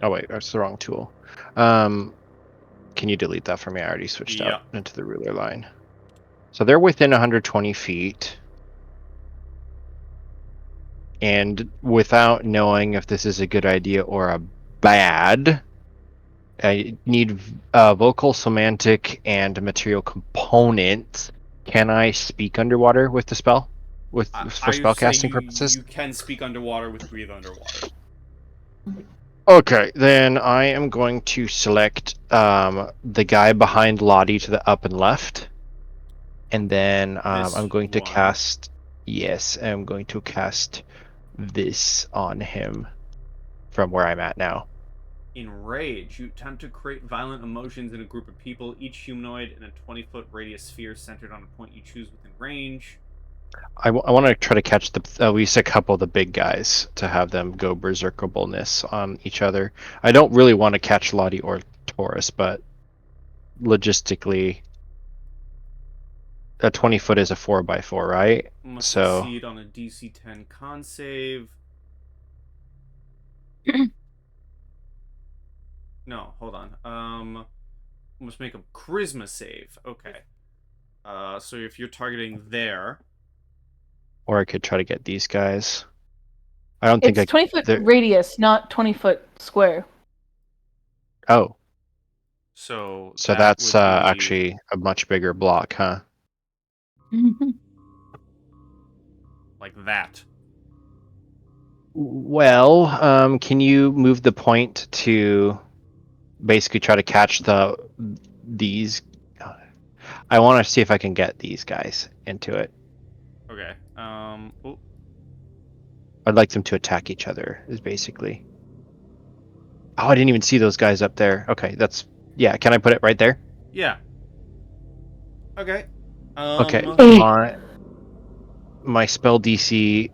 Oh wait, that's the wrong tool. Can you delete that for me? I already switched Yeah. out into the ruler line. So they're within 120 feet. And without knowing if this is a good idea or a bad, I need vocal, semantic, and material components. Can I speak underwater with the spell? For spellcasting purposes? You can speak underwater with breathe underwater. Okay, then I am going to select the guy behind Lottie to the up and left, And then This I'm going to one. cast. Yes, I'm going to cast this on him from where I'm at now. Enrage. You attempt to create violent emotions in a group of people, each humanoid in a 20-foot radius sphere centered on a point you choose within range. I want to try to catch at least a couple of the big guys to have them go berserkableness on each other. I don't really want to catch Lottie or Taurus, but logistically, a 20-foot is a 4x4, right? Must So succeed on a DC 10 con save. No, hold on. Must make a charisma save. Okay. So if you're targeting there, or I could try to get these guys. I don't think It's 20-foot they're- radius, not 20-foot square. Oh, so so that that's would be actually a much bigger block, huh? like that. Well, can you move the point to basically try to catch these? I want to see if I can get these guys into it. Okay. Oh, I'd like them to attack each other. Is basically. Oh, I didn't even see those guys up there. Okay, yeah. Can I put it right there? yeah. Okay. Okay. My spell DC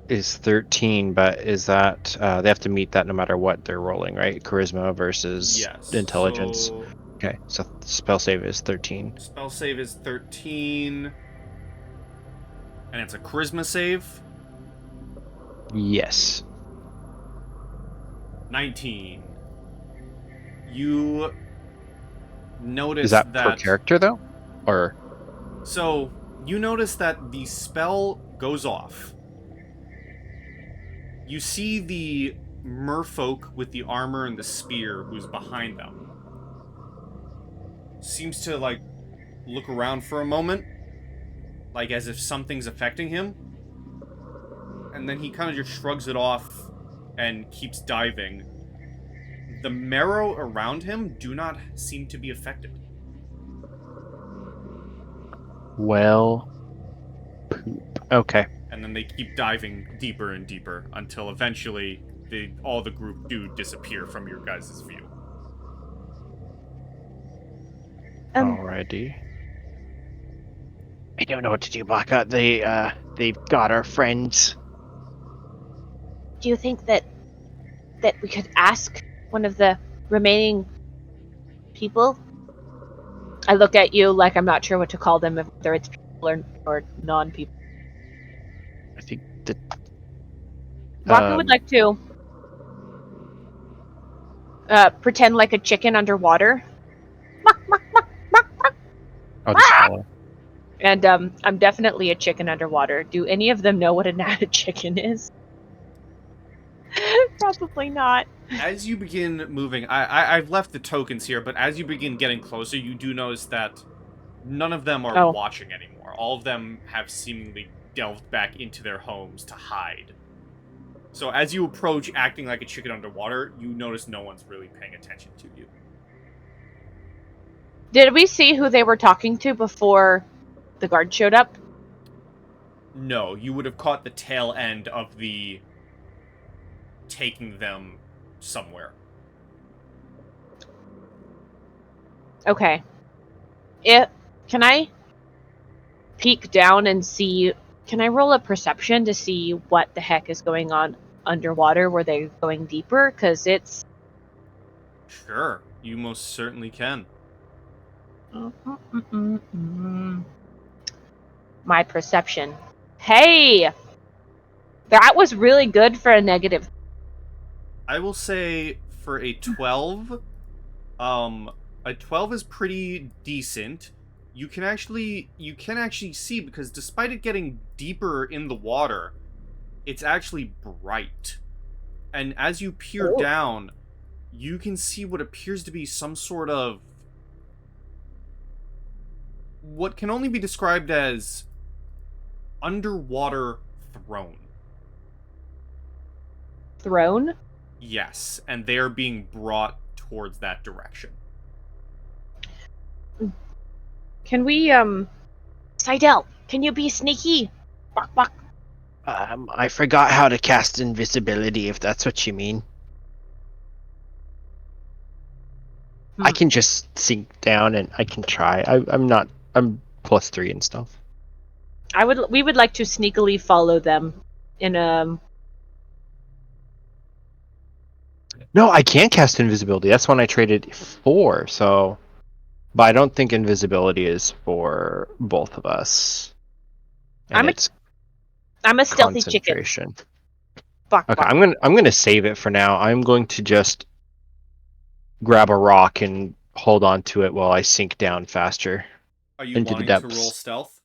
is 13, but is that they have to meet that no matter what they're rolling, right? Charisma versus Yes. intelligence. So Okay, so spell save is 13. spell save is 13, and it's a charisma save. Yes. 19. You notice Is that per character though, or? So you notice that the spell goes off. You see the merfolk with the armor and the spear who's behind them. Seems to, like, look around for a moment, like as if something's affecting him. And then he kind of just shrugs it off and keeps diving. The marrow around him do not seem to be affected. Well, poop. Okay. And then they keep diving deeper and deeper until eventually all the group do disappear from your guys' view. Alrighty. I don't know what to do, Baka. They've got our friends. Do you think that we could ask one of the remaining people? I look at you like I'm not sure what to call them, whether it's people or non-people. I think that. Baka would like to pretend like a chicken underwater. I'll just follow. And I'm definitely a chicken underwater. Do any of them know what a chicken is? Probably not. As you begin moving, I've left the tokens here, but as you begin getting closer, you do notice that none of them are watching anymore. All of them have seemingly delved back into their homes to hide. So as you approach acting like a chicken underwater, you notice no one's really paying attention to you. Did we see who they were talking to before the guard showed up? No, you would have caught the tail end of the taking them somewhere. Okay. Can I peek down and see? Can I roll a perception to see what the heck is going on underwater? Were they going deeper? Because it's... Sure, you most certainly can. My perception. Hey! That was really good for a negative. I will say for a 12, a 12 is pretty decent. You can actually see, because despite it getting deeper in the water, it's actually bright. And as you peer down, you can see what appears to be some sort of what can only be described as underwater throne. Throne? Yes, and they are being brought towards that direction. Can we, Seidel, can you be sneaky? Bark, bark. I forgot how to cast invisibility, if that's what you mean. I can just sink down and I can try. I'm +3 and stuff. We would like to sneakily follow them in No, I can cast invisibility. That's when I traded 4, so... But I don't think invisibility is for both of us. And it's I'm a stealthy chicken. concentration. Bark, Okay, bark. I'm gonna save it for now. I'm going to just grab a rock and hold on to it while I sink down faster Are you into the wanting to roll depths. stealth?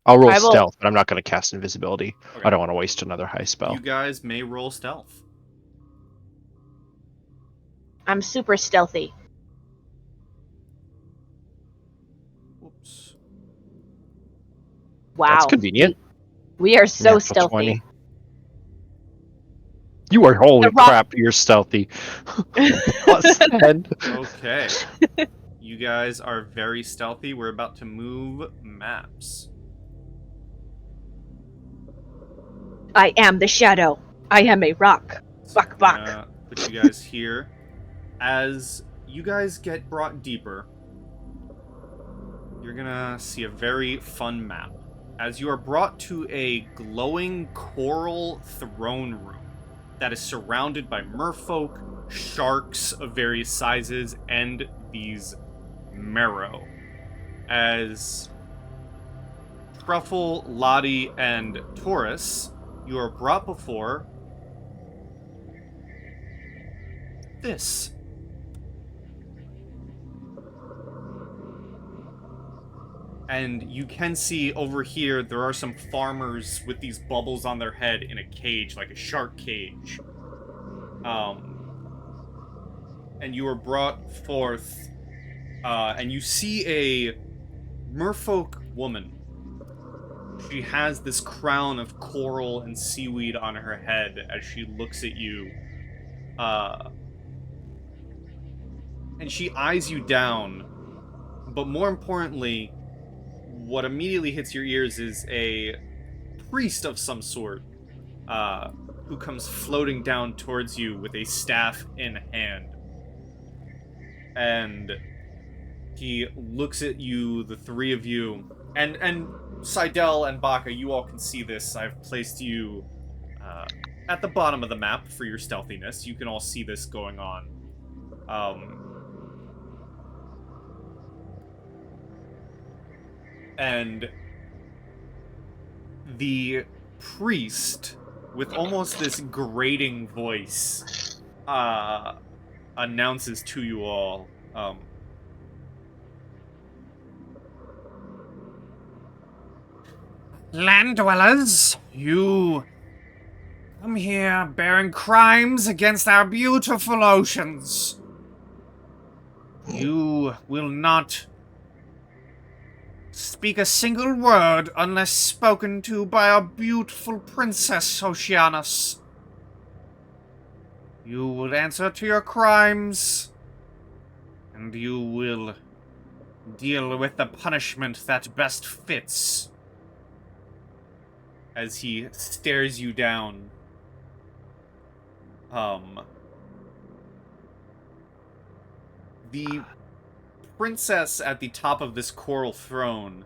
I'll roll I will- stealth, but I'm not going to cast invisibility. Okay. I don't want to waste another high spell. You guys may roll stealth. I'm super stealthy. Whoops. Wow. That's convenient. We are so Natural stealthy. 20. You are holy The rock- crap. You're stealthy. +10. Okay. You guys are very stealthy. We're about to move maps. I am the shadow. I am a rock. Bark, bark. Put you guys here. As you guys get brought deeper, you're gonna see a very fun map. As you are brought to a glowing coral throne room that is surrounded by merfolk, sharks of various sizes, and these marrow. As Truffle, Lottie, and Taurus, you are brought before this. And you can see over here, there are some farmers with these bubbles on their head in a cage, like a shark cage. And you are brought forth, and you see a merfolk woman. She has this crown of coral and seaweed on her head as she looks at you. And she eyes you down. But more importantly, what immediately hits your ears is a priest of some sort, who comes floating down towards you with a staff in hand. And he looks at you, the three of you, and Seidel and Baka, you all can see this. I've placed you at the bottom of the map for your stealthiness. You can all see this going on. And the priest, with almost this grating voice, announces to you all, land dwellers, you come here bearing crimes against our beautiful oceans. You will not speak a single word unless spoken to by our beautiful princess, Oceanus. You will answer to your crimes, and you will deal with the punishment that best fits. As he stares you down. The princess at the top of this coral throne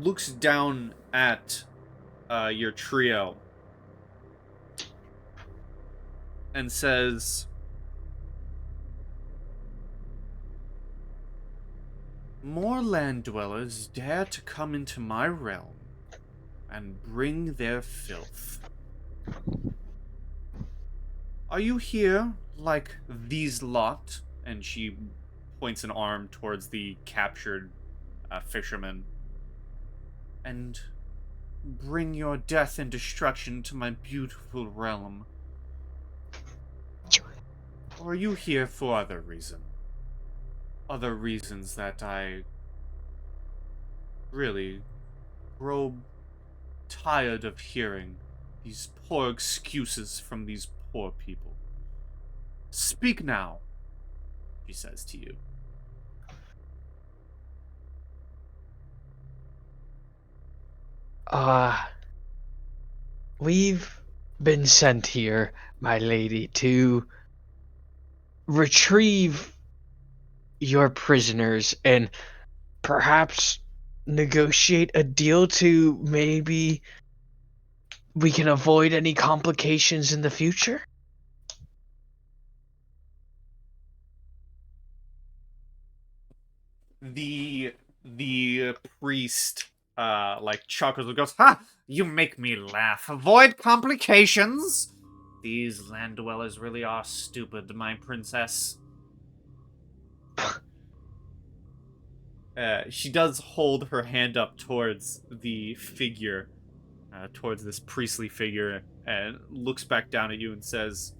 looks down at your trio and says, "More land dwellers dare to come into my realm and bring their filth. Are you here like these lot?" And she points an arm towards the captured fishermen. "And bring your death and destruction to my beautiful realm? Or are you here for other reason? Other reasons that I really grow tired of hearing these poor excuses from these poor people. Speak now," she says to you. We've been sent here, my lady, to retrieve your prisoners and perhaps negotiate a deal to maybe we can avoid any complications in the future? The priest like chuckles and goes, "Ha! You make me laugh. Avoid complications. These land dwellers really are stupid, my princess." She does hold her hand up towards the figure, towards this priestly figure, and looks back down at you and says,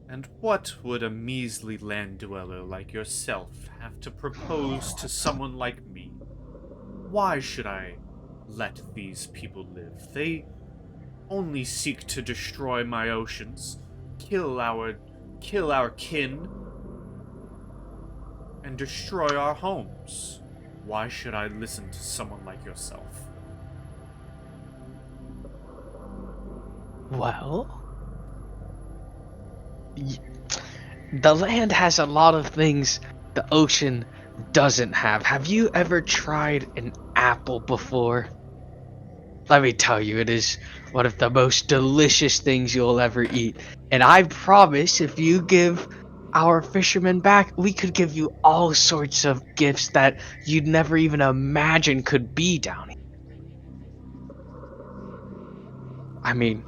"And what would a measly land dweller like yourself have to propose to someone like me? Why should I let these people live? They only seek to destroy my oceans, kill our kin, and destroy our homes. Why should I listen to someone like yourself?" Well, the land has a lot of things the ocean doesn't have. Have you ever tried an apple before? Let me tell you, it is one of the most delicious things you'll ever eat. And I promise, if you give our fishermen back, we could give you all sorts of gifts that you'd never even imagine could be down here. I mean,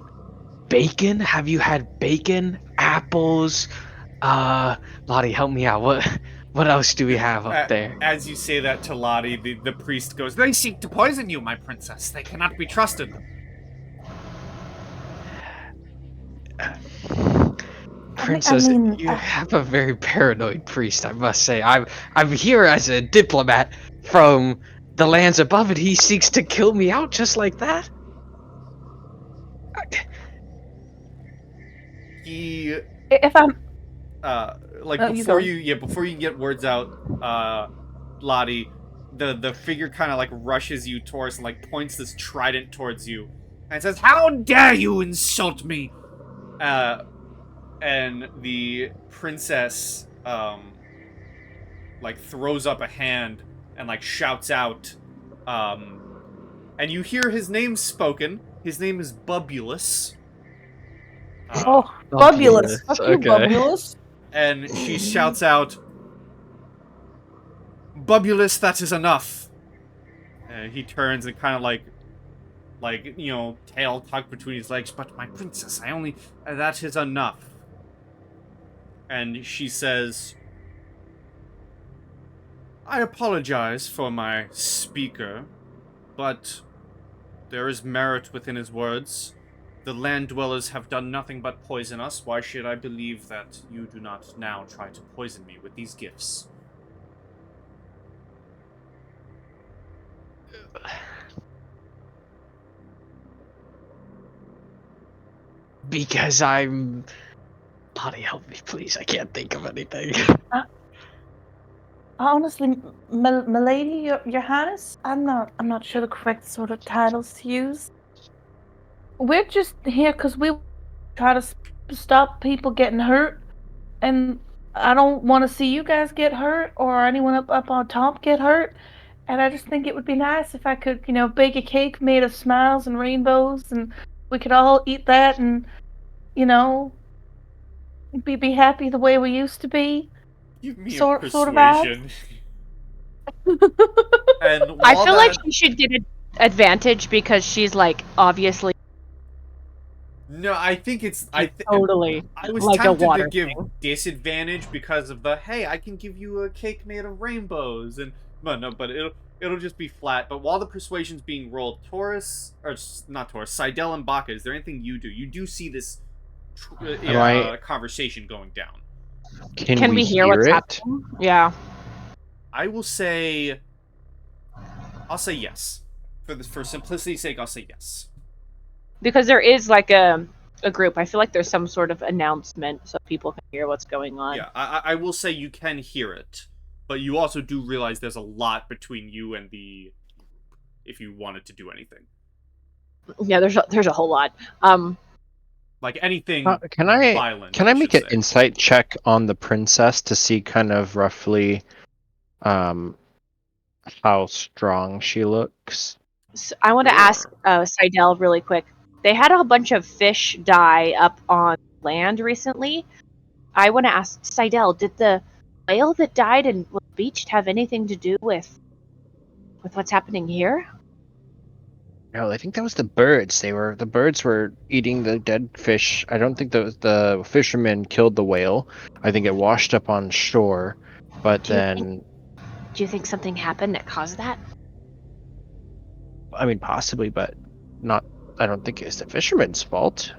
bacon? Have you had bacon? Apples? Lottie, help me out. What else do we have up there? As you say that to Lottie, the priest goes, "They seek to poison you, my princess. They cannot be trusted." Princess, you have a very paranoid priest, I must say. I'm here as a diplomat from the lands above, and he seeks to kill me out just like that? He If I'm like Oh, before you before you can get words out, Lottie, the figure kind of like rushes you towards and like points this trident towards you and says, "How dare you insult me?" And the princess like throws up a hand and like shouts out, and you hear his name spoken. His name is Bubulus. Bubulus. Fuck you, Okay. Bubulus. And she shouts out, "Bubulus, that is enough." And he turns and kind of like, tail tucked between his legs. "But my princess, that is enough." And she says, "I apologize for my speaker, but there is merit within his words. The land dwellers have done nothing but poison us. Why should I believe that you do not now try to poison me with these gifts?" Because I'm... Lottie, help me, please. I can't think of anything. Honestly, milady, your highness, I'm not sure the correct sort of titles to use. We're just here because we try to stop people getting hurt, and I don't want to see you guys get hurt or anyone up on top get hurt. And I just think it would be nice if I could, bake a cake made of smiles and rainbows, and we could all eat that and, be happy the way we used to be. Give me Sort a of vibes. persuasion. And I while feel like that- she should get an advantage because she's like obviously No, I think it's... totally I was like a tempted water to give thing. disadvantage because of the, hey, I can give you a cake made of rainbows, and but it'll just be flat. But while the persuasion's being rolled, Taurus, or not Taurus, Seidel and Baka, is there anything you do? You do see this conversation going down. Can we hear what's it? happening? Yeah. I will say, I'll say yes. For simplicity's sake, I'll say yes. Because there is like a group. I feel like there's some sort of announcement so people can hear what's going on. Yeah, I will say you can hear it. but you also do realize there's a lot between you and the if you wanted to do anything. Yeah, there's a whole lot. Like anything Can I violent. make an insight check on the princess to see kind of roughly how strong she looks? So I want to ask Seidel really quick. They had a bunch of fish die up on land recently. I want to ask Seidel, did the whale that died and was beached have anything to do with what's happening here? No, I think that was the birds. The birds were eating the dead fish. I don't think the fishermen killed the whale. I think it washed up on shore, but Do you think something happened that caused that? I mean, possibly, but not. I don't think it's the fishermen's fault.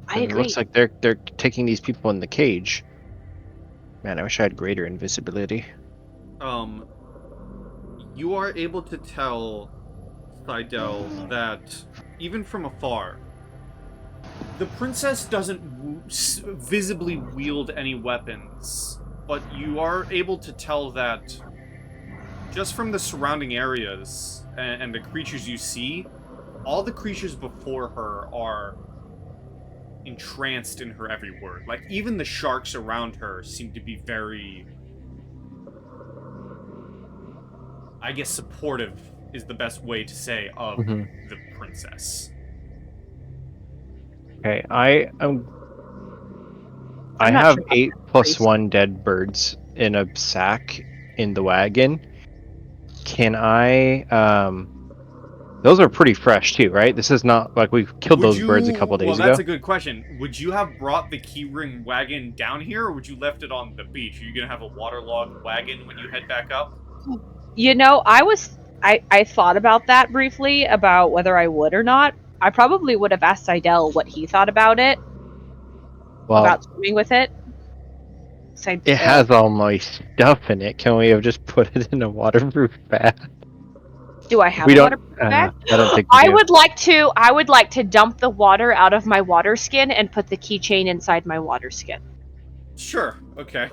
I It agree. looks like they're taking these people in the cage. Man, I wish I had greater invisibility. You are able to tell Seidel that even from afar, the princess doesn't visibly wield any weapons, but you are able to tell that just from the surrounding areas and the creatures you see, all the creatures before her are entranced in her every word. Like, even the sharks around her seem to be very, I guess, supportive is the best way to say of the princess. Okay, I have sure 8 plus 1 dead birds in a sack in the wagon. Can I those are pretty fresh too, right? This is not like we killed those birds a couple days ago. Well, that's a good question. Would you have brought the keyring wagon down here, or would you left it on the beach? Are you gonna have a waterlogged wagon when you head back up? You know, I thought about that briefly, about whether I would or not. I probably would have asked Seidel what he thought about it. Well, about swimming with it. It has all my stuff in it. Can we have just put it in a waterproof bag? Do I have We a don't. waterproof bag? I don't think we I do. would like to dump the water out of my water skin and put the keychain inside my water skin. Sure. Okay.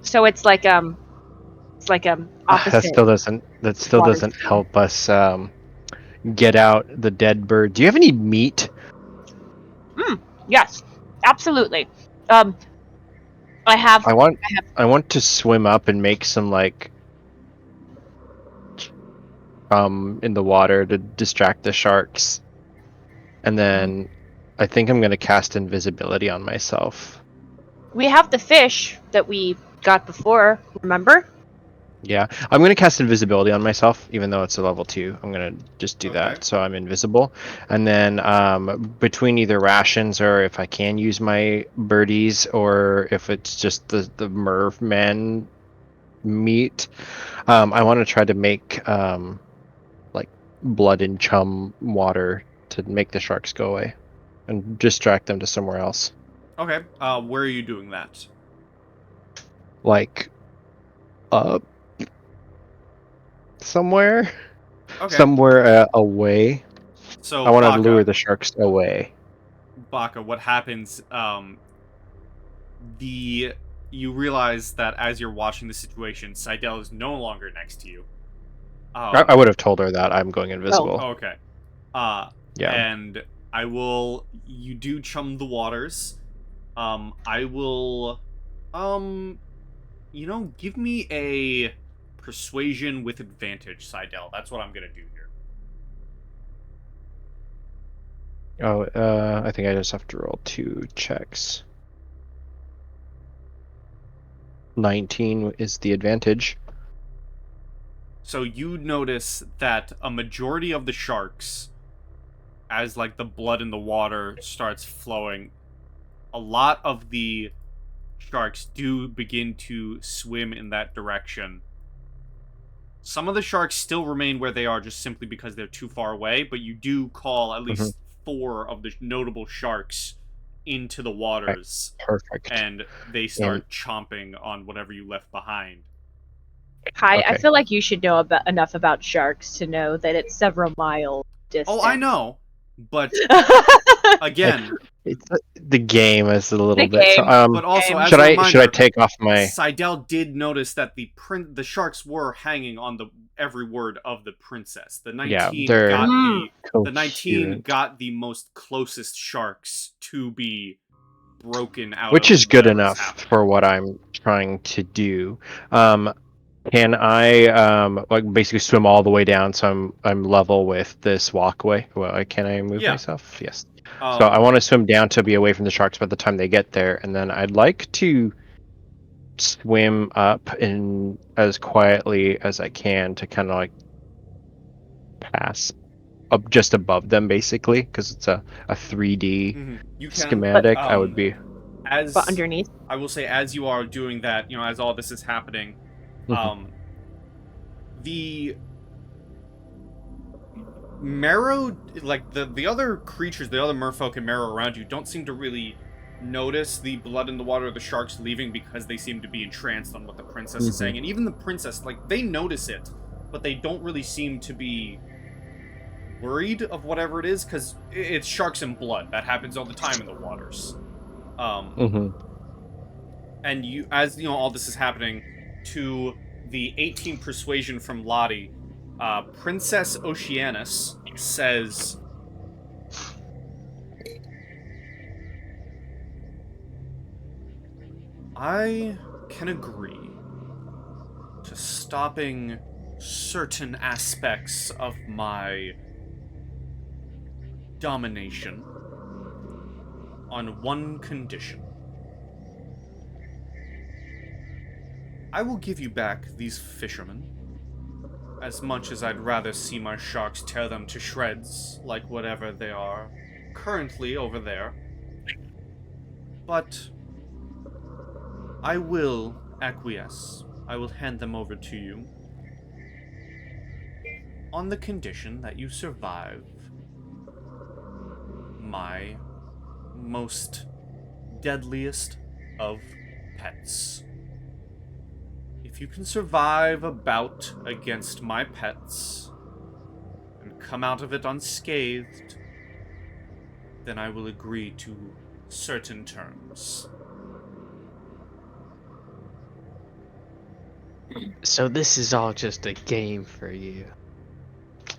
So it's like opposite. That still doesn't help us get out the dead bird. Do you have any meat? Yes, absolutely. I want to swim up and make some in the water to distract the sharks. And then I think I'm gonna cast invisibility on myself. We have the fish that we got before, remember? Yeah, I'm gonna cast invisibility on myself, even though it's a level 2. I'm gonna just do that, so I'm invisible. And then between either rations, or if I can use my birdies, or if it's just the merman meat, I want to try to make blood and chum water to make the sharks go away, and distract them to somewhere else. Okay. Where are you doing that? Somewhere. Okay. Somewhere away. So I want to lure the sharks away. Baka, what happens? You realize that as you're watching the situation, Seidel is no longer next to you. I would have told her that I'm going invisible. Oh, okay. Yeah. And you do chum the waters. I will, give me a persuasion with advantage, Seidel. That's what I'm gonna do here. Oh, I think I just have to roll 2 checks. 19 is the advantage. So you notice that a majority of the sharks, as the blood in the water starts flowing, a lot of the sharks do begin to swim in that direction. Some of the sharks still remain where they are just simply because they're too far away, but you do call at least 4 of the notable sharks into the waters. Perfect. And they start chomping on whatever you left behind. Kai, I feel like you should know enough about sharks to know that it's several miles distant. Oh, I know, but Again, It's the game is a little The bit. So, game. but also game. as should a I reminder, take off my? Seidel did notice that the sharks were hanging on the every word of the princess. The 19 they're got Mm. the 19 coherent. got the most closest sharks to be broken out Which of is good whatever's enough happening. for what I'm trying to do. Can I like basically swim all the way down so I'm level with this walkway? Well, can I move Yeah. myself? Yes. So I want to swim down to be away from the sharks by the time they get there, and then I'd like to swim up in as quietly as I can to kind of like pass up just above them, basically, because it's a 3D You can, schematic. but, I would be. as But underneath. I will say, as you are doing that, as all this is happening, the marrow, like the other creatures, the other merfolk and marrow around you, don't seem to really notice the blood in the water of the sharks leaving because they seem to be entranced on what the princess is saying. And even the princess, like, they notice it, but they don't really seem to be worried of whatever it is, because it's sharks and blood. That happens all the time in the waters. And as all this is happening, to the 18 persuasion from Lottie, Princess Oceanus says, I can agree to stopping certain aspects of my domination on one condition. I will give you back these fishermen, as much as I'd rather see my sharks tear them to shreds, like whatever they are currently over there. But I will acquiesce. I will hand them over to you on the condition that you survive my most deadliest of pets. If you can survive a bout against my pets and come out of it unscathed, then I will agree to certain terms. So this is all just a game for you.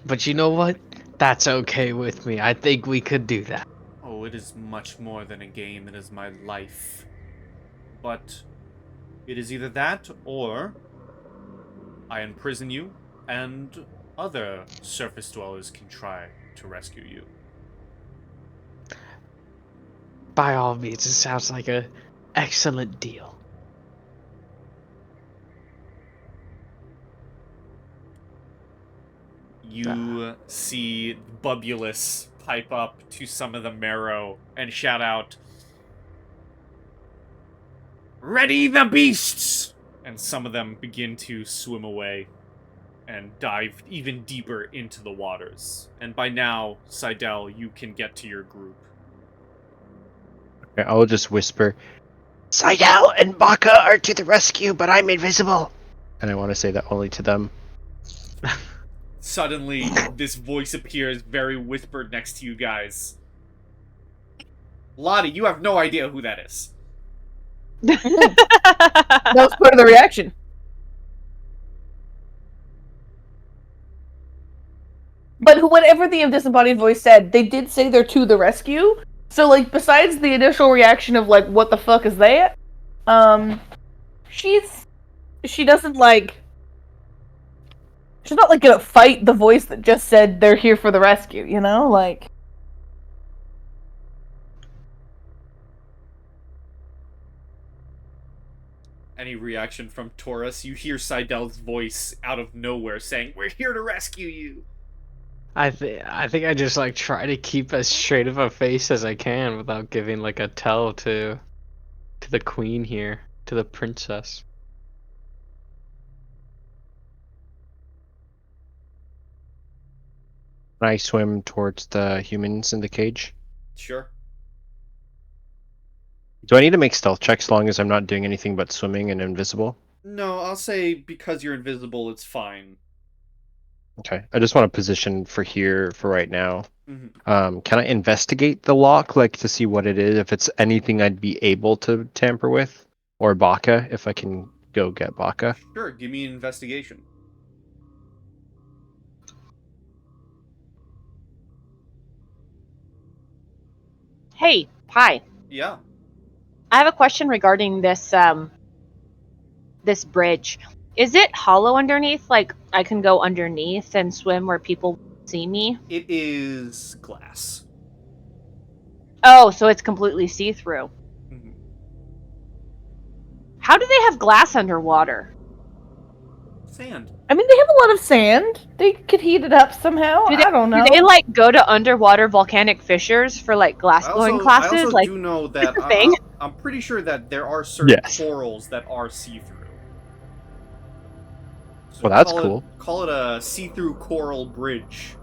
But you know what? That's okay with me. I think we could do that. Oh, it is much more than a game. It is my life. But it is either that or I imprison you and other surface dwellers can try to rescue you. By all means, it sounds like an excellent deal. You see Bubulus pipe up to some of the marrow and shout out, "Ready the beasts!" And some of them begin to swim away and dive even deeper into the waters. And by now, Seidel, you can get to your group. Okay, I'll just whisper, Seidel and Baka are to the rescue, but I'm invisible. and I want to say that only to them. Suddenly, this voice appears very whispered next to you guys. Lottie, you have no idea who that is. That was part of the reaction. But whatever the disembodied voice said, they did say they're to the rescue. So, like, besides the initial reaction of, like, what the fuck is that? She doesn't, like... She's not, like, gonna fight the voice that just said they're here for the rescue, you know? Like... Any reaction from Taurus? You hear Seidel's voice out of nowhere saying, "We're here to rescue you!" I think I just like try to keep as straight of a face as I can without giving like a tell to the queen here, to the princess. Can I swim towards the humans in the cage? Sure. Do I need to make stealth checks as long as I'm not doing anything but swimming and invisible? No, I'll say because you're invisible, it's fine. Okay, I just want to position for here for right now. Can I investigate the lock, like to see what it is, if it's anything I'd be able to tamper with, or Baka, if I can go get Baka? Sure, give me an investigation. Hey, hi. Yeah. I have a question regarding this bridge. Is it hollow underneath? Like I can go underneath and swim where people see me? It is glass. Oh, so it's completely see-through. Mhm. How do they have glass underwater? Sand. I mean, they have a lot of sand. They could heat it up somehow. I don't know. Do they like go to underwater volcanic fissures for like glass blowing I classes? also Like do know that a thing? I'm pretty sure that there are certain Yes. corals that are see-through. So Well, that's cool. Call it a see-through coral bridge.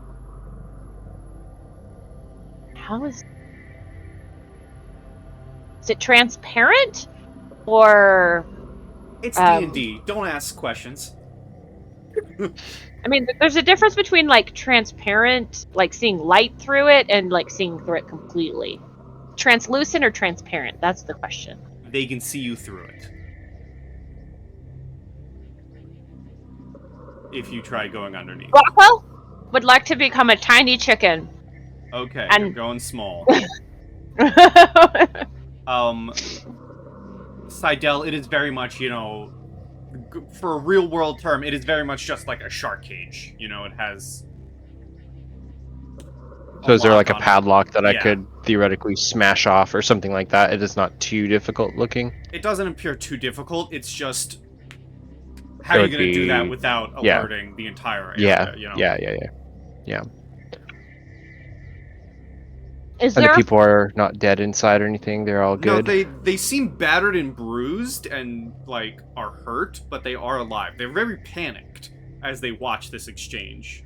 How is it transparent? Or It's D&D. Don't ask questions. I mean, there's a difference between like transparent, like seeing light through it, and like seeing through it completely. Translucent or transparent? That's the question. They can see you through it. If you try going underneath. Rockwell would like to become a tiny chicken. Okay, And- you're going small. Seidel, it is very much, for a real world term, it is very much just like a shark cage. It has. So is there like a lock on it. padlock that I Yeah. could theoretically smash off or something like that? It is not too difficult looking. It doesn't appear too difficult. It's just how are you would going to do that be- without yeah. alerting the entire area? Yeah. Is And there the a people are not dead inside or anything. They're all No, good. they seem battered and bruised and like are hurt, but they are alive. They're very panicked as they watch this exchange.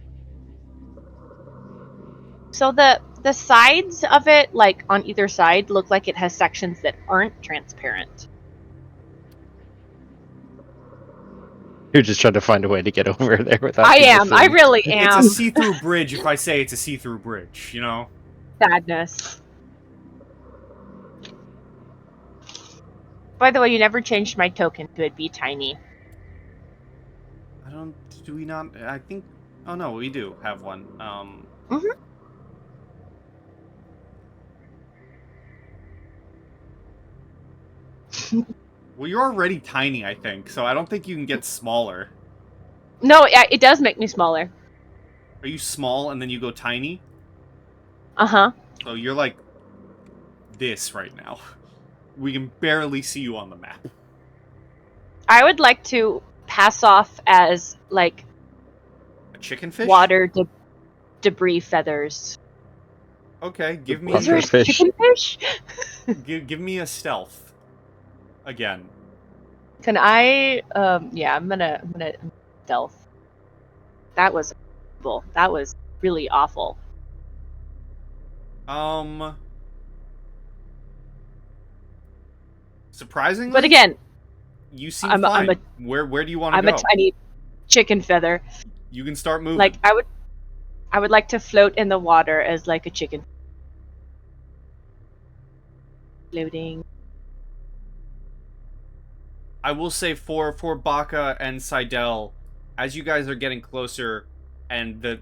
So the sides of it, like on either side, look like it has sections that aren't transparent. You're just trying to find a way to get over there without. I people am. I seeing- really It's a am. see-through bridge if I say it's a see-through bridge, Sadness. By the way, you never changed my token to it be tiny. Do we not? I think. Oh no, we do have one. Well, you're already tiny, I think, so I don't think you can get smaller. No, it does make me smaller. Are you small and then you go tiny? Uh-huh. So you're like this right now. We can barely see you on the map. I would like to pass off as like A chicken fish? water debris feathers. Okay, give me Is there a Puffer fish. chicken fish? give me a stealth. Again. Can I? Yeah, I'm gonna stealth. That was horrible. That was really awful. Surprisingly, But again, you seem I'm fine. a- Where do you want to I'm go? a tiny chicken feather. You can start moving. Like I would like to float in the water as like a chicken. Floating. I will say for Baka and Seidel, as you guys are getting closer, and the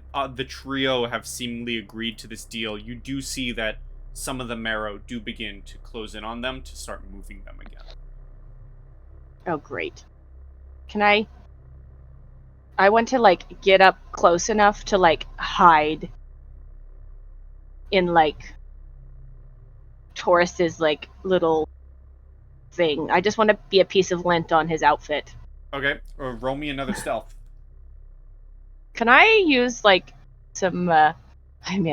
trio have seemingly agreed to this deal, you do see that some of the marrow do begin to close in on them to start moving them again. Oh, great. Can I want to like get up close enough to like hide in like Taurus's like little thing. I just want to be a piece of lint on his outfit. Okay, roll me another stealth. Can I use like some man,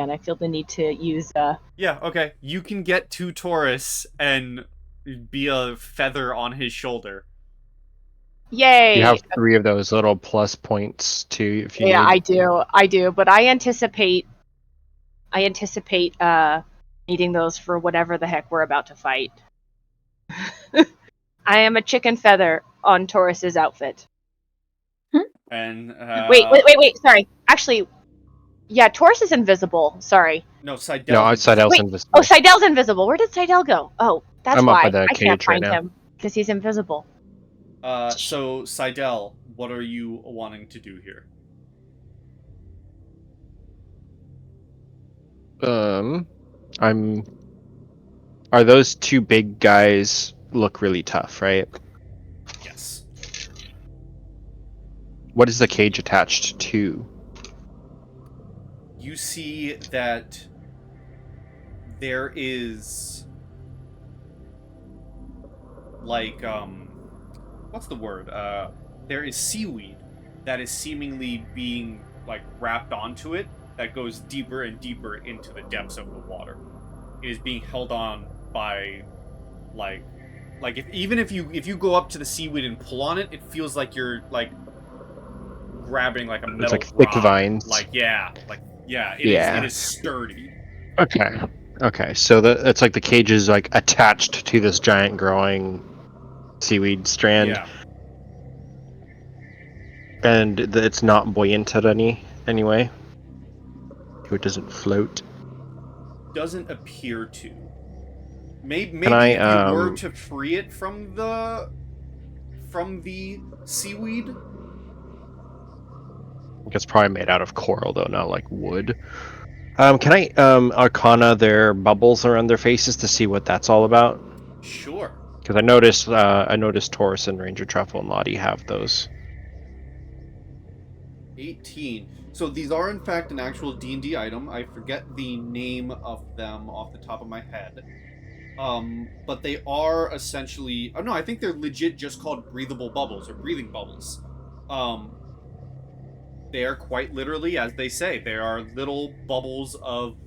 I feel the need to use Yeah, okay. You can get to Taurus and be a feather on his shoulder. yay. Oh, You have 3 of those little plus points too, if you Yeah, need. I do, but I anticipate needing those for whatever the heck we're about to fight. I am a chicken feather on Taurus's outfit. And Wait, sorry. Actually, Yeah, Taurus is invisible. Sorry. No, Seidel's No, outside else Wait. invisible. Oh, Seidel's invisible. Where did Seidel go? Oh, that's I'm up by why. the I can't cage right find now. him. Because he's invisible. So Seidel, what are you wanting to do here? I'm. Are those two big guys look really tough, right? Yes. What is the cage attached to? You see that there is like what's the word? There is seaweed that is seemingly being like wrapped onto it that goes deeper and deeper into the depths of the water. It is being held on by like if you go up to the seaweed and pull on it, it feels like you're like grabbing like a metal It's like thick rod. vines. Like yeah, it Yeah. is sturdy. Okay. Okay. So it's like the cage is like attached to this giant growing seaweed strand, Yeah. and it's not buoyant at anyway. So it doesn't float. Doesn't appear to. Maybe Can I, if you were to free it from the seaweed. I think it's probably made out of coral though, not like wood. Can I arcana their bubbles around their faces to see what that's all about? Sure. Because I noticed Taurus and Ranger Truffle and Lottie have those. 18. So these are in fact an actual D&D item. I forget the name of them off the top of my head. But they are essentially... Oh no, I think they're legit just called breathable bubbles or breathing bubbles. They are quite literally, as they say, they are little bubbles of,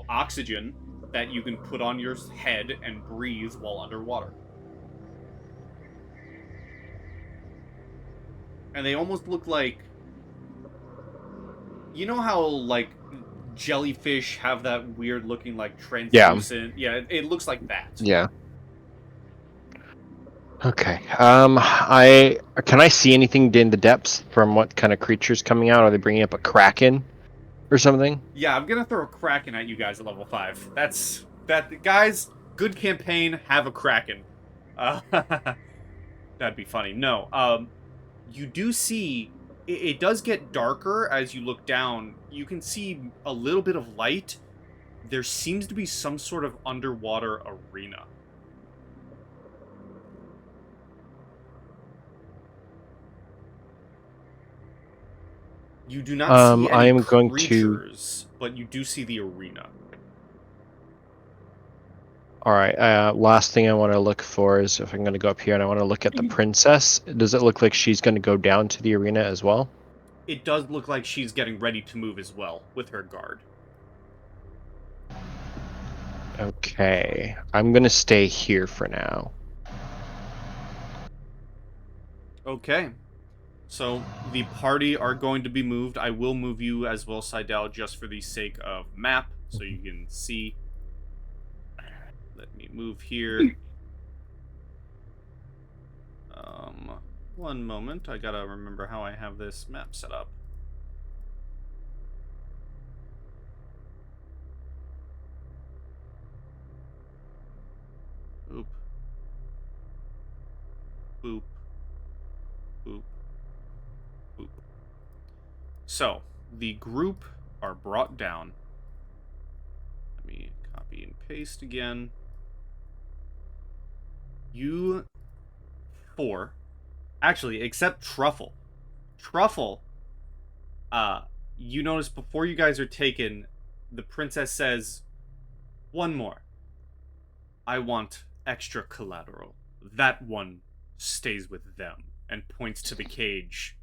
oxygen that you can put on your head and breathe while underwater. And they almost look like... You know how, like, jellyfish have that weird looking, like, translucent... Yeah, it looks like that. Yeah. Okay. Can I see anything in the depths from what kind of creatures coming out? Are they bringing up a kraken or something? Yeah, I'm gonna throw a kraken at you guys at level 5. Guys, good campaign, have a kraken. That'd be funny. No, you do see... It does get darker as you look down. You can see a little bit of light. There seems to be some sort of underwater arena. You do not see I any am going to- creatures, but you do see the arena. All right. Last thing I want to look for is if I'm going to go up here and I want to look at the princess. Does it look like she's going to go down to the arena as well? It does look like she's getting ready to move as well, with her guard. Okay. I'm going to stay here for now. Okay. So, the party are going to be moved. I will move you as well, Seidel, just for the sake of map, so you can see. Let me move here. One moment. I gotta remember how I have this map set up. Oop. Boop. Boop. Boop. So, the group are brought down. Let me copy and paste again. You 4. Actually, except Truffle. Truffle, you notice before you guys are taken, the princess says, "One more. I want extra collateral. That one stays with them," and points to the cage.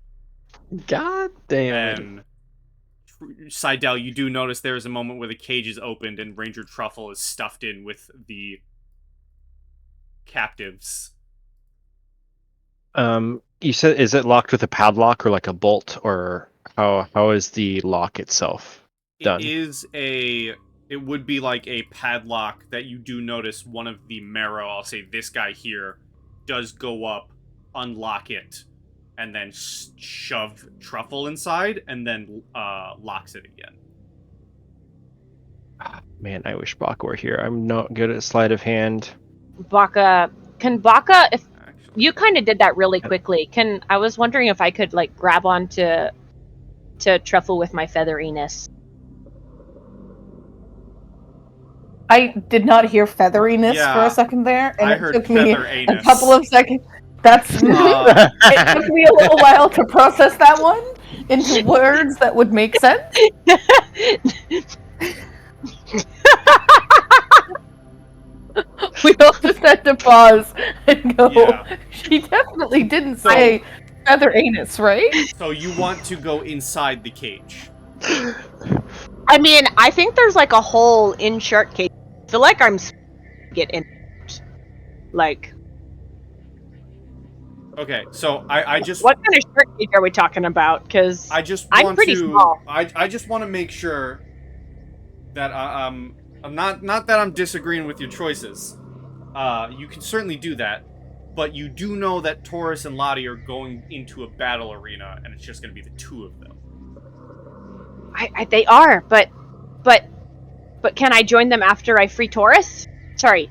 God damn it. And Seidel, you do notice there is a moment where the cage is opened and Ranger Truffle is stuffed in with the captives. You said, is it locked with a padlock or like a bolt, or how is the lock itself done? It would be like a padlock that you do notice one of the marrow, I'll say this guy here, does go up, unlock it, and then shove Truffle inside, and then locks it again. Man, I wish Baka were here. I'm not good at sleight of hand. Baka, if Actually, you kind of did that really quickly, I was wondering if I could like grab onto Truffle with my featheriness. I did not hear featheriness for Yeah, a second there, and I it heard took me a featheriness. couple of seconds. That's it took me a little while to process that one into words that would make sense. We all just had to pause and go. Yeah. She definitely didn't say feather anus, right? So you want to go inside the cage? I mean, I think there's like a hole in shark cage. I feel like I'm get in. Like, Okay, so I just what kind of shark cage are we talking about? Because I just I'm want pretty to small. I just want to make sure that I'm not that I'm disagreeing with your choices. You can certainly do that, but you do know that Taurus and Lottie are going into a battle arena, and it's just going to be the two of them. They are, but can I join them after I free Taurus? Sorry,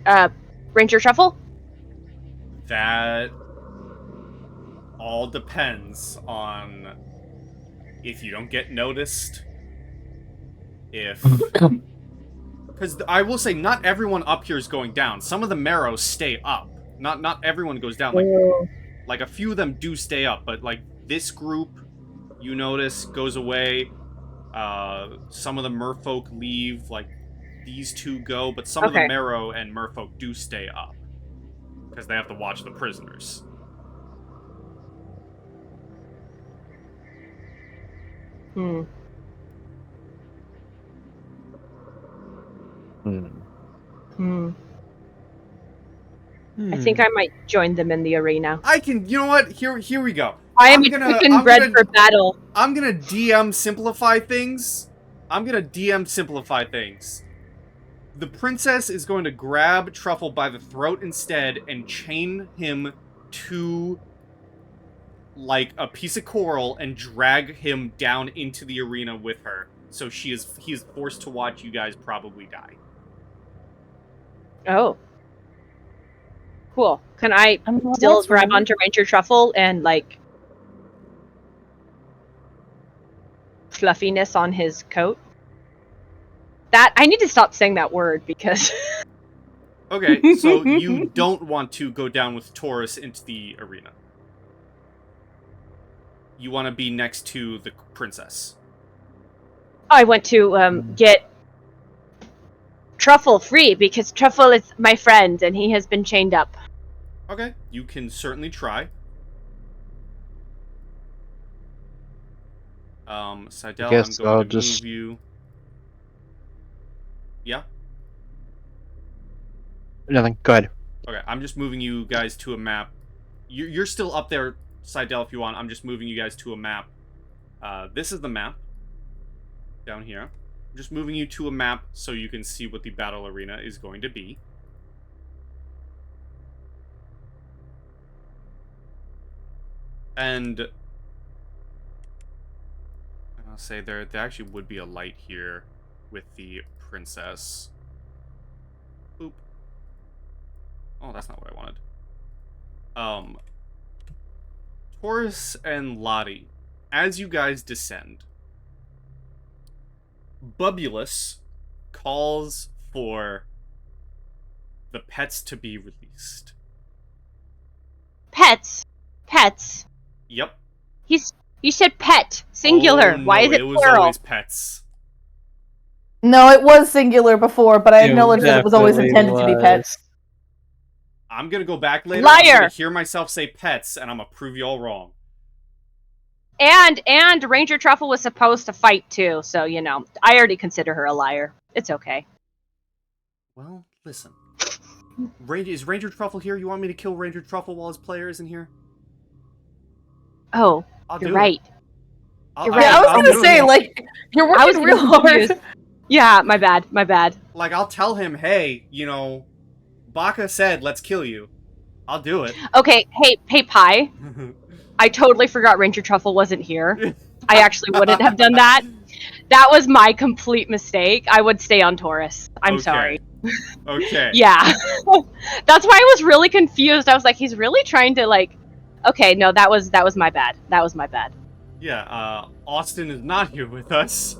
Ranger Truffle? That all depends on if you don't get noticed. If... Because I will say, not everyone up here is going down. Some of the Marrows stay up. Not everyone goes down. Like, a few of them do stay up, but, like, this group, you notice, goes away. Some of the merfolk leave, like, these two go, but some of the Marrow and merfolk do stay up. Because they have to watch the prisoners. Hmm. I think I might join them in the arena. I can, you know what? Here we go. I am chicken bred for battle. I'm gonna DM simplify things. The princess is going to grab Truffle by the throat instead and chain him to, like, a piece of coral and drag him down into the arena with her. So he is forced to watch you guys probably die. Oh. Cool. Can I still grab onto Ranger Truffle and, like, fluffiness on his coat? That I need to stop saying that word because Okay, so you don't want to go down with Taurus into the arena. You want to be next to the princess. I want to get Truffle free because Truffle is my friend and he has been chained up. Okay, you can certainly try. Seidel, I'm going to move you. Yeah? Nothing. Go ahead. Okay, I'm just moving you guys to a map. You're still up there, Seidel, if you want. I'm just moving you guys to a map. This is the map. Down here. I'm just moving you to a map so you can see what the battle arena is going to be. And I'll say there actually would be a light here with the princess. Boop. Oh, that's not what I wanted. Taurus and Lottie, as you guys descend, Bubulus calls for the pets to be released. Pets? Yep. You said pet, singular. Oh, no, Why is it was plural? always pets. No, it was singular before, but I acknowledge that it was always intended to be pets. I'm gonna go back later. Liar! I'm gonna hear myself say pets, and I'm gonna prove you all wrong. And Ranger Truffle was supposed to fight too, so you know, I already consider her a liar. It's okay. Well, listen. Is Ranger Truffle here? You want me to kill Ranger Truffle while his player isn't here? Oh, you're right. Yeah, I was gonna say, like, you're working real hard. Yeah, my bad. Like, I'll tell him, hey, you know, Baka said, let's kill you. I'll do it. Okay, hey, Pi. I totally forgot Ranger Truffle wasn't here. I actually wouldn't have done that. That was my complete mistake. I would stay on Taurus. I'm Okay. sorry. Okay. Yeah. That's why I was really confused. I was like, he's really trying to like okay, no, that was my bad. That was my bad. Yeah, Austin is not here with us.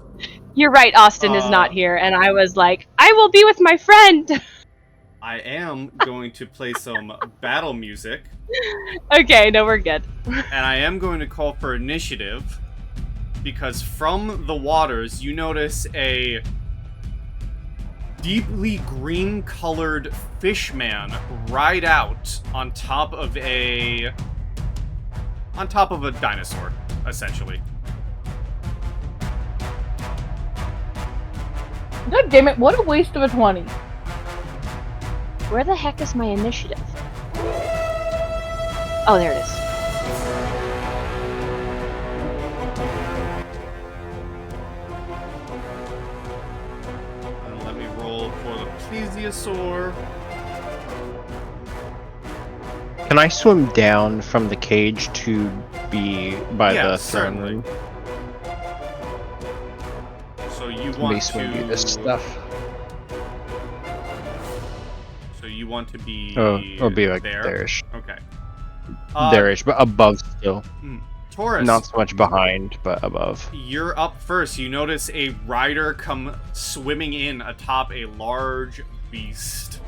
You're right, Austin is not here, and I was like, I will be with my friend. I am going to play some battle music. Okay, no, we're good. And I am going to call for initiative. Because from the waters, you notice a deeply green-colored fishman ride out on top of a dinosaur, essentially. God damn it, what a waste of a 20. Where the heck is my initiative? Oh, there it is. And let me roll for the plesiosaur. Can I swim down from the cage to be by the throne certainly. room? So you want Mace would do this stuff. So you want to be Or be like there? there-ish. Okay. There-ish, but above still. Taurus. Not so much behind, but above. You're up first. You notice a rider come swimming in atop a large beast.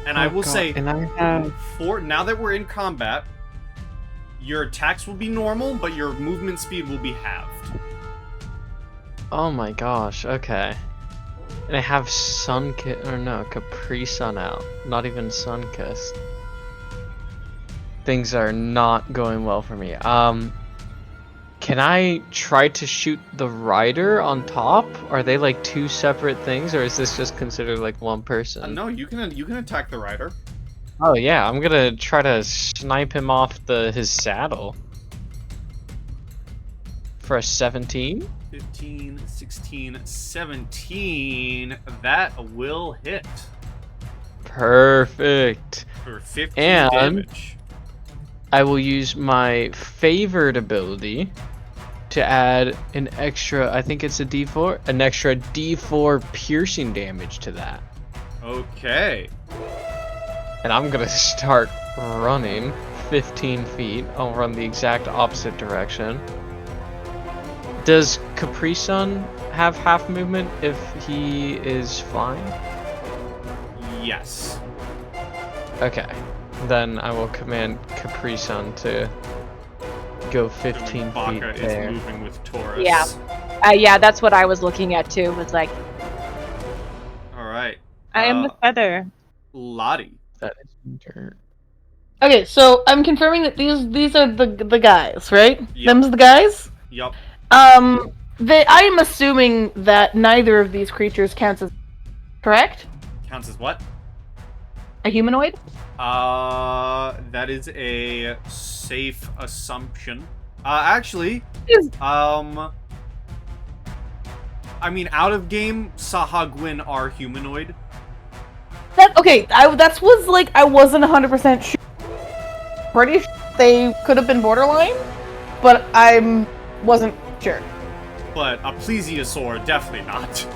And I will say, and I have... now that we're in combat, your attacks will be normal, but your movement speed will be halved. Oh my gosh, okay. And I have Capri Sun out. Not even Sunkissed. Things are not going well for me. Can I try to shoot the rider on top? Are they like two separate things, or is this just considered like one person? No, you can attack the rider. Oh yeah, I'm gonna try to snipe him off his saddle. For a 17? 15, 16, 17. That will hit. Perfect. For 15 And damage. I will use my favored ability to add an extra, I think it's a D4, an extra D4 piercing damage to that. Okay. And I'm gonna start running 15 feet. I'll run the exact opposite direction. Does Capri Sun have half movement if he is flying? Yes. Okay. Then I will command Capri Sun to go 15 Baka feet is there. moving with Taurus. Yeah. Yeah, that's what I was looking at too. Was like, Alright. I am the feather. Lottie. That is dirt. Okay, so I'm confirming that these are the guys, right? Yep. Them's the guys? Yup. I am assuming that neither of these creatures counts as correct? Counts as what? A humanoid? That is a safe assumption. Actually, I mean, out of game, Sahagwin are humanoid. That was like, I wasn't 100% sure. Pretty sure they could have been borderline, but I wasn't sure. But a plesiosaur, definitely not.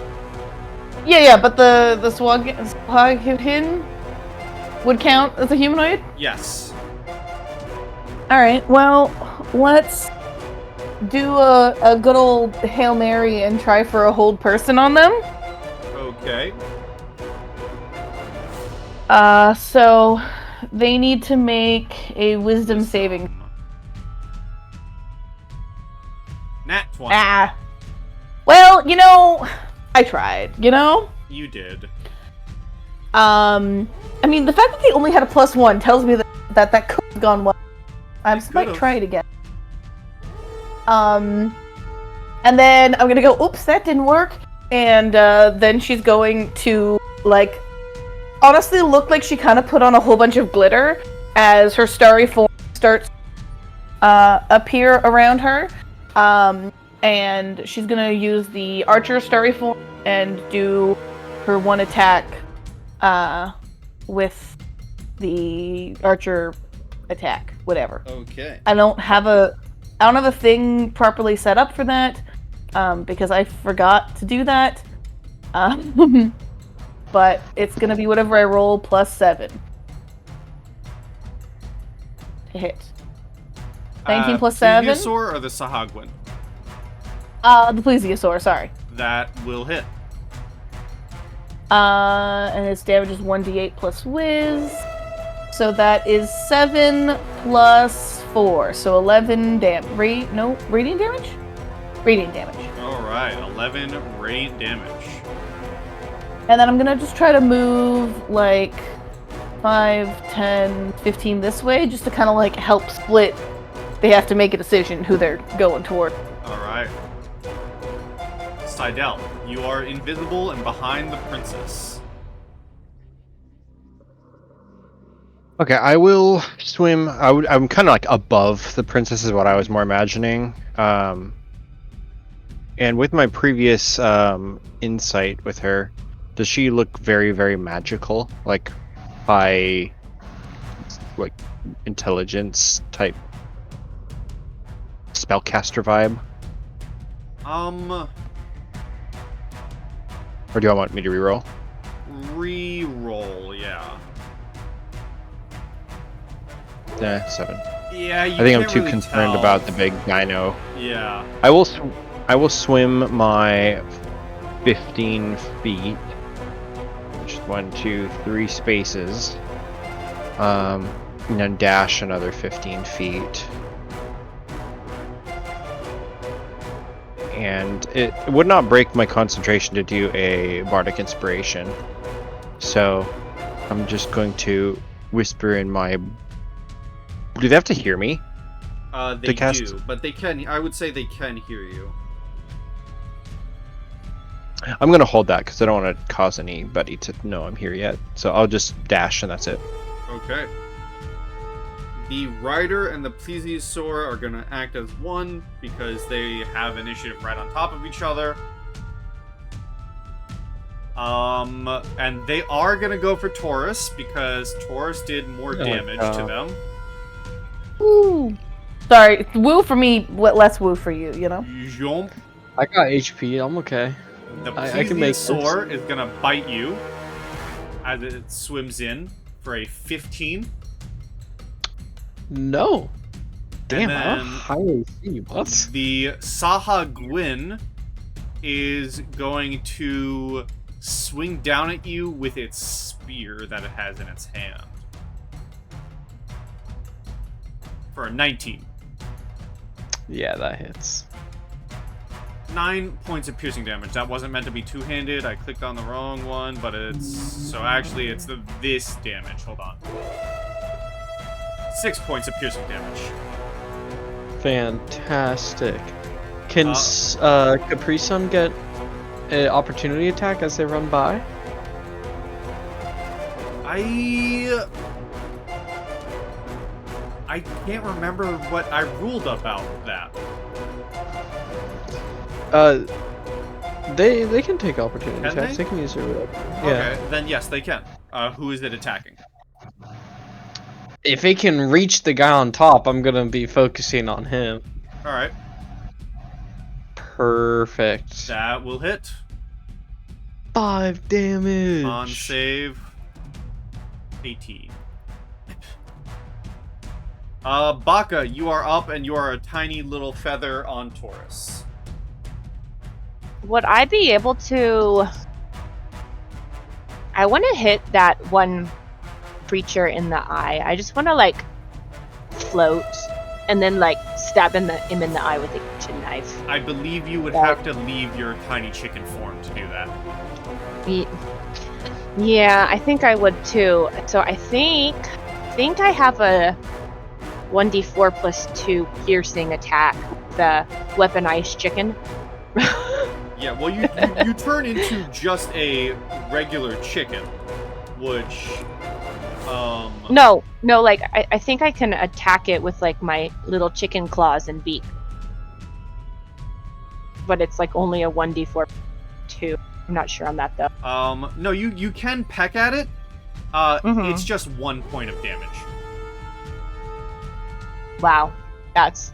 Yeah, but the Swaghin would count as a humanoid? Yes. Alright, well, let's do a good old Hail Mary and try for a hold person on them. Okay. So they need to make a wisdom saving. Nat 20. Well, I tried, You did. I mean, the fact that they only had a +1 tells me that could have gone well. I just might try it again. And then I'm gonna go, oops, that didn't work. And then she's going to, like, honestly look like she kind of put on a whole bunch of glitter as her starry form starts appear around her. And she's gonna use the archer starry form and do her one attack with the archer attack. whatever. Okay. I don't have a thing properly set up for that, because I forgot to do that. But it's gonna be whatever I roll plus 7 to hit. 19 plus 7. Plesiosaur or the Sahagwin? The Plesiosaur, sorry. That will hit. And its damage is 1d8 plus whiz. So that is 7 plus 4. So 11 radiant damage? Radiant damage. Alright, 11 radiant damage. And then I'm gonna just try to move like 5, 10, 15 this way, just to kind of like help split. They have to make a decision who they're going toward. Alright. Sidel, you are invisible and behind the princess. Okay, I will swim. I'm kind of like above the princess is what I was more imagining. And with my previous insight with her, does she look very, very magical? Like by like intelligence type spellcaster vibe? Or do you want me to reroll? Reroll, yeah. 7. Yeah, you I think I'm can't too really concerned tell. about the big dino. Yeah. I will swim my 15 feet, which is 1, 2, 3 spaces, and then dash another 15 feet. And it would not break my concentration to do a bardic inspiration, so I'm just going to whisper in my. Do they have to hear me? They cast? do, but they can. I would say they can hear you. I'm gonna hold that because I don't want to cause anybody to know I'm here yet. So I'll just dash and that's it. Okay. The Rider and the Plesiosaur are going to act as one because they have initiative right on top of each other. And they are going to go for Taurus because Taurus did more damage to them. Woo! Sorry, it's woo for me, less woo for you, you know? Jump. I got HP. I'm okay. The I can make Plesiosaur is going to bite you as it swims in for a 15. No. Damn, And I don't then highly see you, what? The Sahagwin is going to swing down at you with its spear that it has in its hand. For a 19. Yeah, that hits. 9 points of piercing damage. That wasn't meant to be two-handed. I clicked on the wrong one, but it's... So actually, it's this damage. Hold on. 6 points of piercing damage. Fantastic. Can Capri Sun get an opportunity attack as they run by? I can't remember what I ruled about that. They can take opportunity Can attacks. they? They can use their will. Yeah. Okay, then yes, they can. Who is it attacking? If it can reach the guy on top, I'm gonna be focusing on him. Alright. Perfect. That will hit. 5 damage. On save. 18. Baka, you are up and you are a tiny little feather on Taurus. Would I be able to... I want to hit that one creature in the eye. I just want to, like, float and then, like, stab him in the eye with a kitchen knife. I believe you would have to leave your tiny chicken form to do that. Yeah, I think I would too. So I think I have a 1d4 plus 2 piercing attack with the weaponized chicken. Yeah, well, you turn into just a regular chicken, which, No, like, I think I can attack it with, like, my little chicken claws and beak. But it's, like, only a 1d4 2. I'm not sure on that, though. No, you can peck at it. It's just 1 point of damage. Wow. That's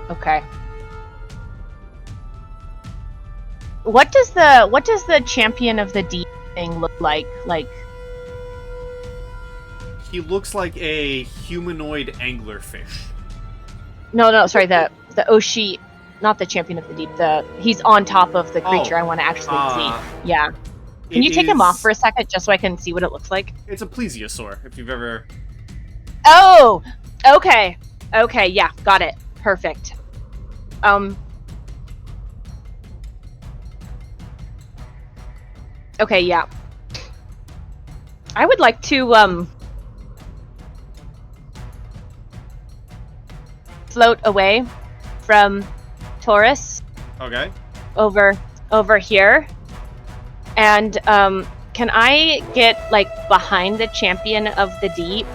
okay. What does the champion of the deep thing look like? Like, He looks like a humanoid anglerfish. no, sorry, the Oshi, not the champion of the deep. He's on top of the creature I want to actually see. Yeah. Can you take him off for a second just so I can see what it looks like? It's a plesiosaur, if you've ever... Oh! Okay. Okay, yeah, got it. Perfect. Okay, yeah. I would like to, float away from Taurus Okay. over here. And, can I get, like, behind the champion of the deep?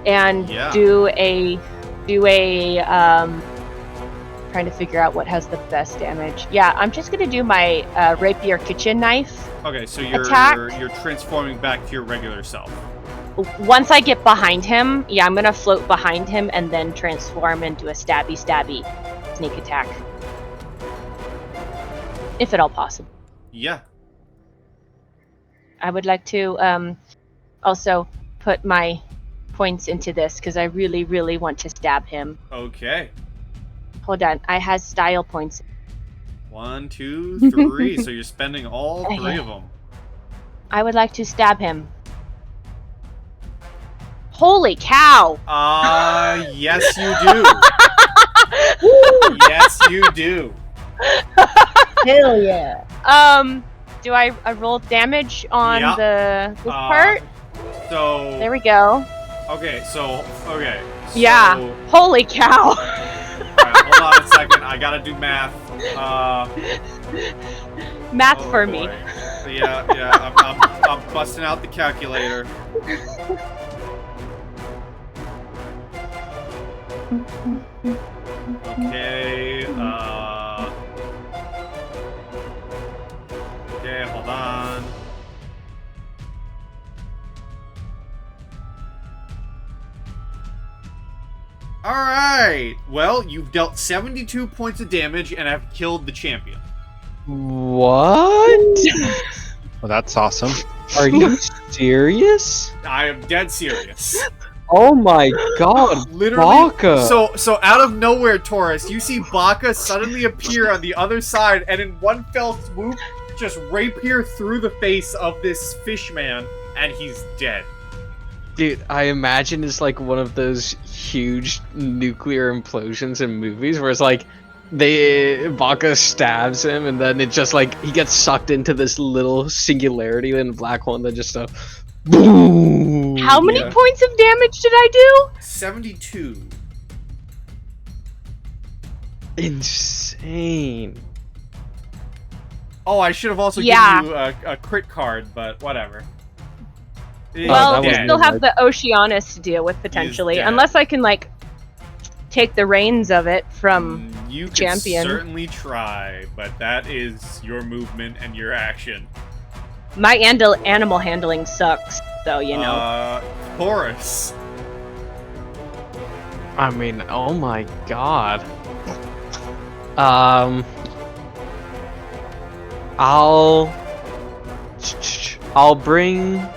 And do a trying to figure out what has the best damage. Yeah, I'm just gonna do my rapier kitchen knife. Okay, so you're transforming back to your regular self. Once I get behind him, yeah, I'm gonna float behind him and then transform into a stabby sneak attack. If at all possible. Yeah. I would like to also put my points into this because I really, really want to stab him. Okay. Hold on, I has style points. 1, 2, 3. So you're spending all 3 of them. I would like to stab him. Holy cow! Yes you do. Yes you do. Hell yeah. Do I roll damage on this part? So there we go. Okay, so yeah. Holy cow. Alright, hold on a second. I gotta do math. Math for boy. me. Yeah. I'm busting out the calculator. Okay. Okay, hold on. Alright! Well, you've dealt 72 points of damage and have killed the champion. What? Well, that's awesome. Are you serious? I am dead serious. Oh my god, Literally. Baka! So out of nowhere, Taurus, you see Baka suddenly appear on the other side and in one fell swoop just rapier through the face of this fishman, and he's dead. Dude, I imagine it's like one of those huge nuclear implosions in movies where it's like Baka stabs him and then it just like he gets sucked into this little singularity in black hole and then just boom. How many points of damage did I do? 72. Insane. Oh, I should have also given you a crit card, but whatever. Well, we still have the Oceanus to deal with potentially, unless I can like take the reins of it from you champion. You certainly try, but that is your movement and your action. My animal handling sucks, so you know. Taurus. I mean, oh my god. I'll bring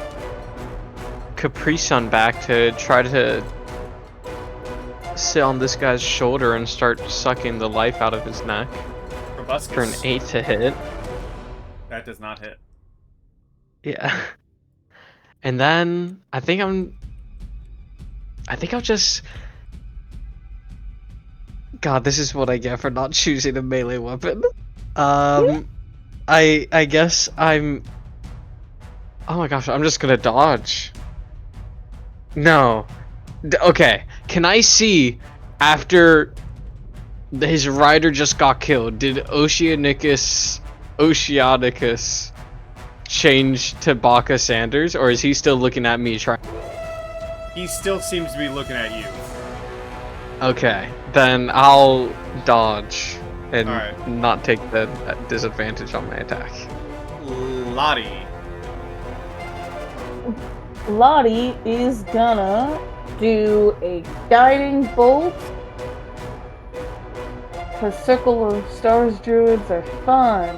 Capri-Sun back to try to sit on this guy's shoulder and start sucking the life out of his neck. Proboscis. For an 8 to hit. That does not hit. Yeah. And then I think I'll just... God, this is what I get for not choosing a melee weapon. I guess I'm... Oh my gosh, I'm just gonna dodge. No. Okay, can I see after his rider just got killed, did Oceanicus change to Baka Sanders, or is he still looking at me trying? He still seems to be looking at you. Okay, then I'll dodge and not take the disadvantage on my attack. Lottie. Lottie is gonna do a guiding bolt. Because Circle of Stars druids are fun.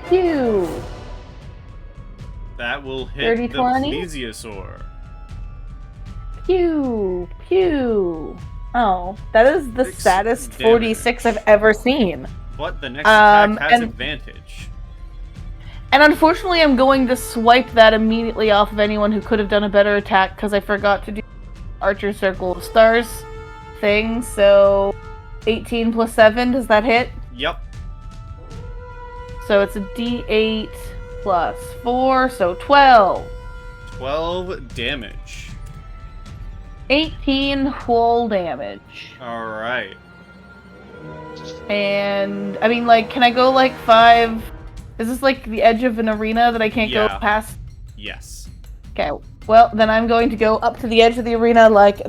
Pew. That will hit 30, the 20? plesiosaur. Pew. Pew. Oh, that is the 6 saddest damage. 46 I've ever seen. But the next attack has and- advantage. And unfortunately, I'm going to swipe that immediately off of anyone who could have done a better attack because I forgot to do Archer Circle of Stars thing. So 18 plus 7, does that hit? Yep. So it's a d8 plus 4, so 12. 12 damage. 18 whole damage. Alright. And, I mean, like, can I go, like, 5... Is this, like, the edge of an arena that I can't go Yeah. past? Yes. Okay, well, then I'm going to go up to the edge of the arena, like...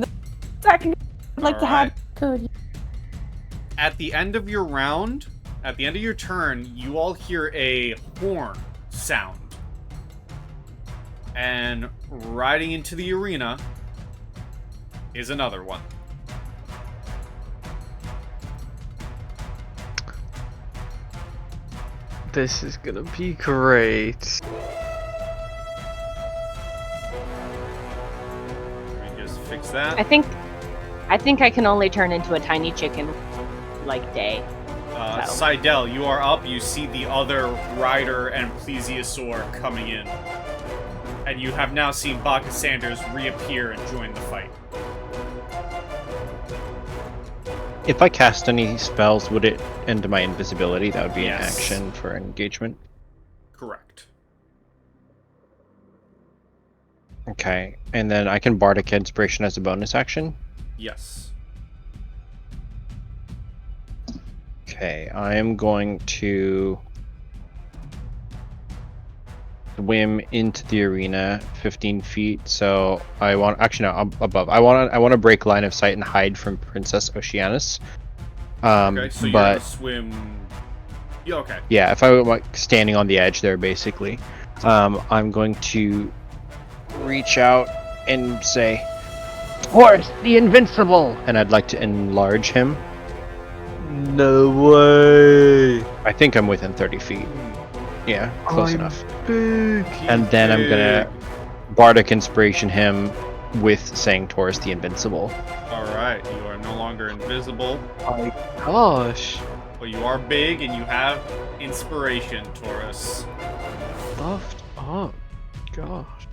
I'd like to have... Good. At the end of your round, at the end of your turn, you all hear a horn sound. And riding into the arena is another one. This is gonna be great. Let me just fix that. I think I can only turn into a tiny chicken like day. Seidel, you are up. You see the other rider and plesiosaur coming in. And you have now seen Baka Sanders reappear and join the fight. If I cast any spells, would it end my invisibility? That would be Yes. an action for engagement. Correct. Okay, and then I can Bardic Inspiration as a bonus action. Yes. Okay, I am going to swim into the arena 15 feet. So I want, actually no, above. I want to break line of sight and hide from Princess Oceanus. Okay, so you're but gonna swim. Yeah, okay. yeah, if I were like standing on the edge there, basically, I'm going to reach out and say, "Horse, the Invincible," and I'd like to enlarge him. No way. I think I'm within 30 feet. Yeah, close I'm enough. Big. And then I'm gonna Bardic Inspiration him with saying Taurus the Invincible. Alright, you are no longer invisible, My gosh. but you are big and you have inspiration, Taurus. Stuffed up. Gosh.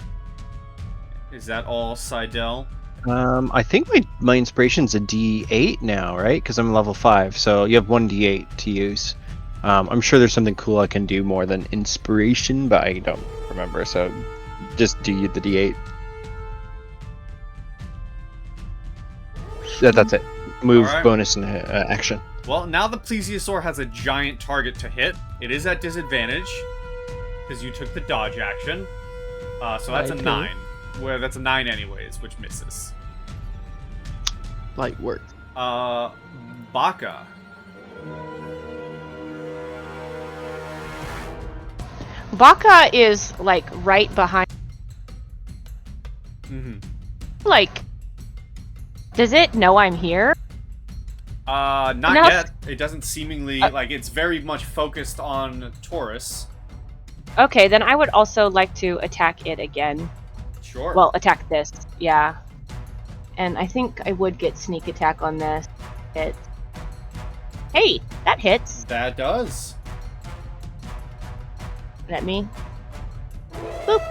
Is that all, Seidel? I think my inspiration's a D8 now, right? Because I'm level 5, so you have one D8 to use. I'm sure there's something cool I can do more than inspiration, but I don't remember, so just do the D8. That's it. Move, Alright. bonus, and action. Well, now the plesiosaur has a giant target to hit. It is at disadvantage, because you took the dodge action. So that's a Okay. 9. Well, that's a 9 anyways, which misses. Light work. Baka. Baka is like right behind. Mm-hmm. Like, does it know I'm here? Not No. yet. It doesn't seemingly, like, it's very much focused on Taurus. Okay, then I would also like to attack it again. Sure. Well, attack this, yeah. And I think I would get sneak attack on this. Hit. Hey, that hits. That does. Let me. Boop.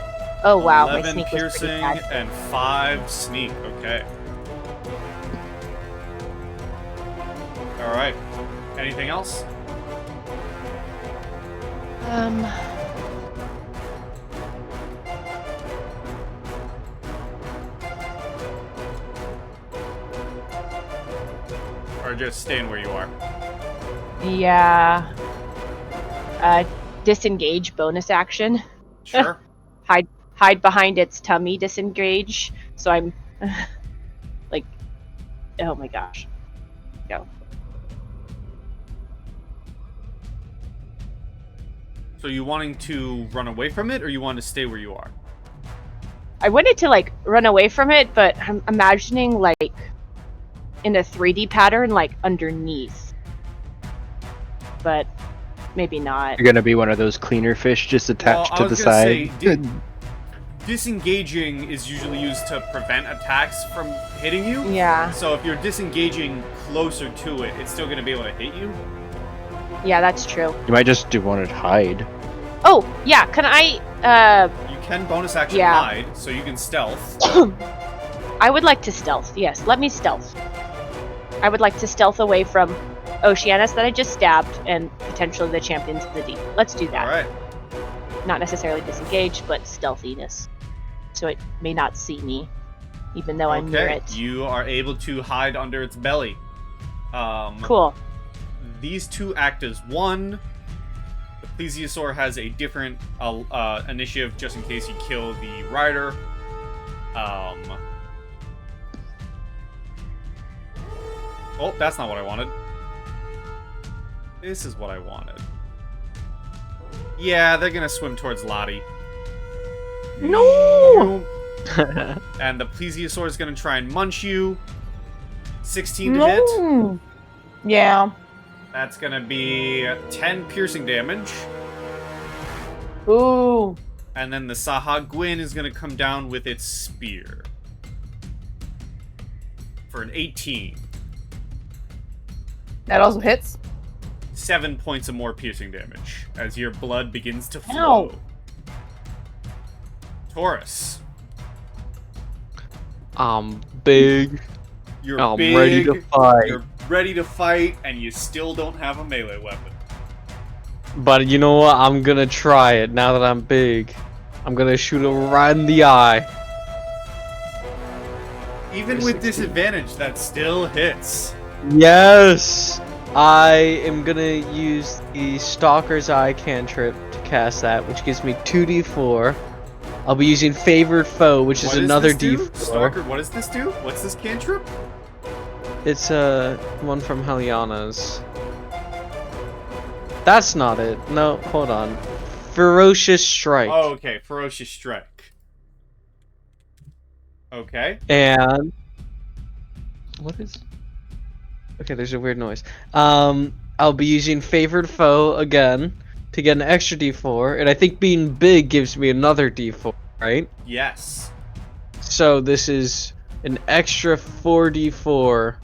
Oh wow, my 11 sneak was pretty piercing bad. and 5 sneak. Okay. Alright. Anything else? Or just staying where you are? Yeah. Disengage bonus action. Sure. Hide behind its tummy, disengage. So I'm like, oh my gosh. Go. So you wanting to run away from it, or you want to stay where you are? I wanted to like run away from it, but I'm imagining like in a 3D pattern, like underneath. But maybe not. You're gonna be one of those cleaner fish just attached I to was the gonna side. say, disengaging is usually used to prevent attacks from hitting you. Yeah. So if you're disengaging closer to it, it's still going to be able to hit you. Yeah, that's true. You might just do want to hide. Oh, yeah, can I, You can bonus action Yeah. hide, so you can stealth. I would like to stealth, yes, let me stealth. I would like to stealth away from Oceanus that I just stabbed, and potentially the Champions of the Deep. Let's do that. Alright. Not necessarily disengaged, but stealthiness. So it may not see me, even though I'm near it. You are able to hide under its belly. Cool. These two act as one. The plesiosaur has a different initiative just in case you kill the rider. Oh, that's not what I wanted. This is what I wanted. Yeah, they're gonna swim towards Lottie. No! And the plesiosaur is gonna try and munch you. 16 to hit. No! Yeah. That's gonna be 10 piercing damage. Ooh. And then the Saha Gwyn is gonna come down with its spear. For an 18. That also hits. 7 points of more piercing damage as your blood begins to flow. Ow. Taurus. I'm big. You're I'm big, ready to fight. You're ready to fight, and you still don't have a melee weapon. But you know what? I'm gonna try it now that I'm big. I'm gonna shoot him right in the eye. Even with disadvantage, that still hits. Yes! I am gonna use the Stalker's Eye cantrip to cast that, which gives me 2d4. I'll be using Favored Foe, which is What does another this do? d4. Stalker, what does this do? What's this cantrip? It's one from Heliana's. That's not it. No, hold on. Ferocious Strike. Oh, okay. Ferocious Strike. Okay. And what is? Okay, there's a weird noise. I'll be using Favored Foe again to get an extra d4, and I think being big gives me another d4, right? Yes. So this is an extra 4d4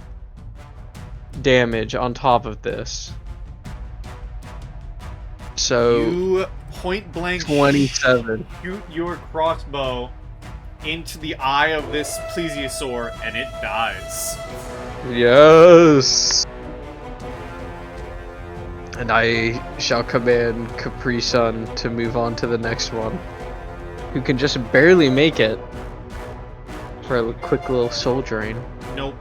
damage on top of this. So You point blank 27. shoot your crossbow into the eye of this plesiosaur, and it dies. Yes. And I shall command Capri-Sun to move on to the next one, who can just barely make it for a quick little soul drain. Nope.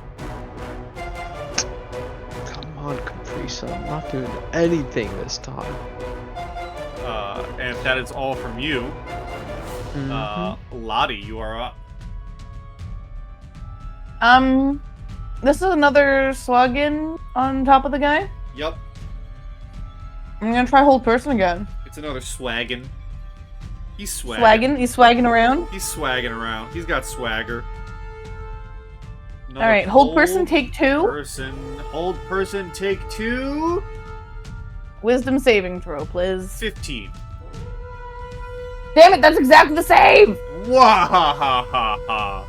Come on, Capri-Sun, I'm not doing anything this time. And if that is all from you, Lottie, you are up. This is another Swaggin on top of the guy. Yep. I'm gonna try hold person again. It's another swaggin'. He's swaggin'. Swaggin? He's swagging around? He's swagging around. He's got swagger. Alright, hold person, take 2. Hold person, take 2. Wisdom saving throw, please. 15. Damn it, that's exactly the same! Wahahaha.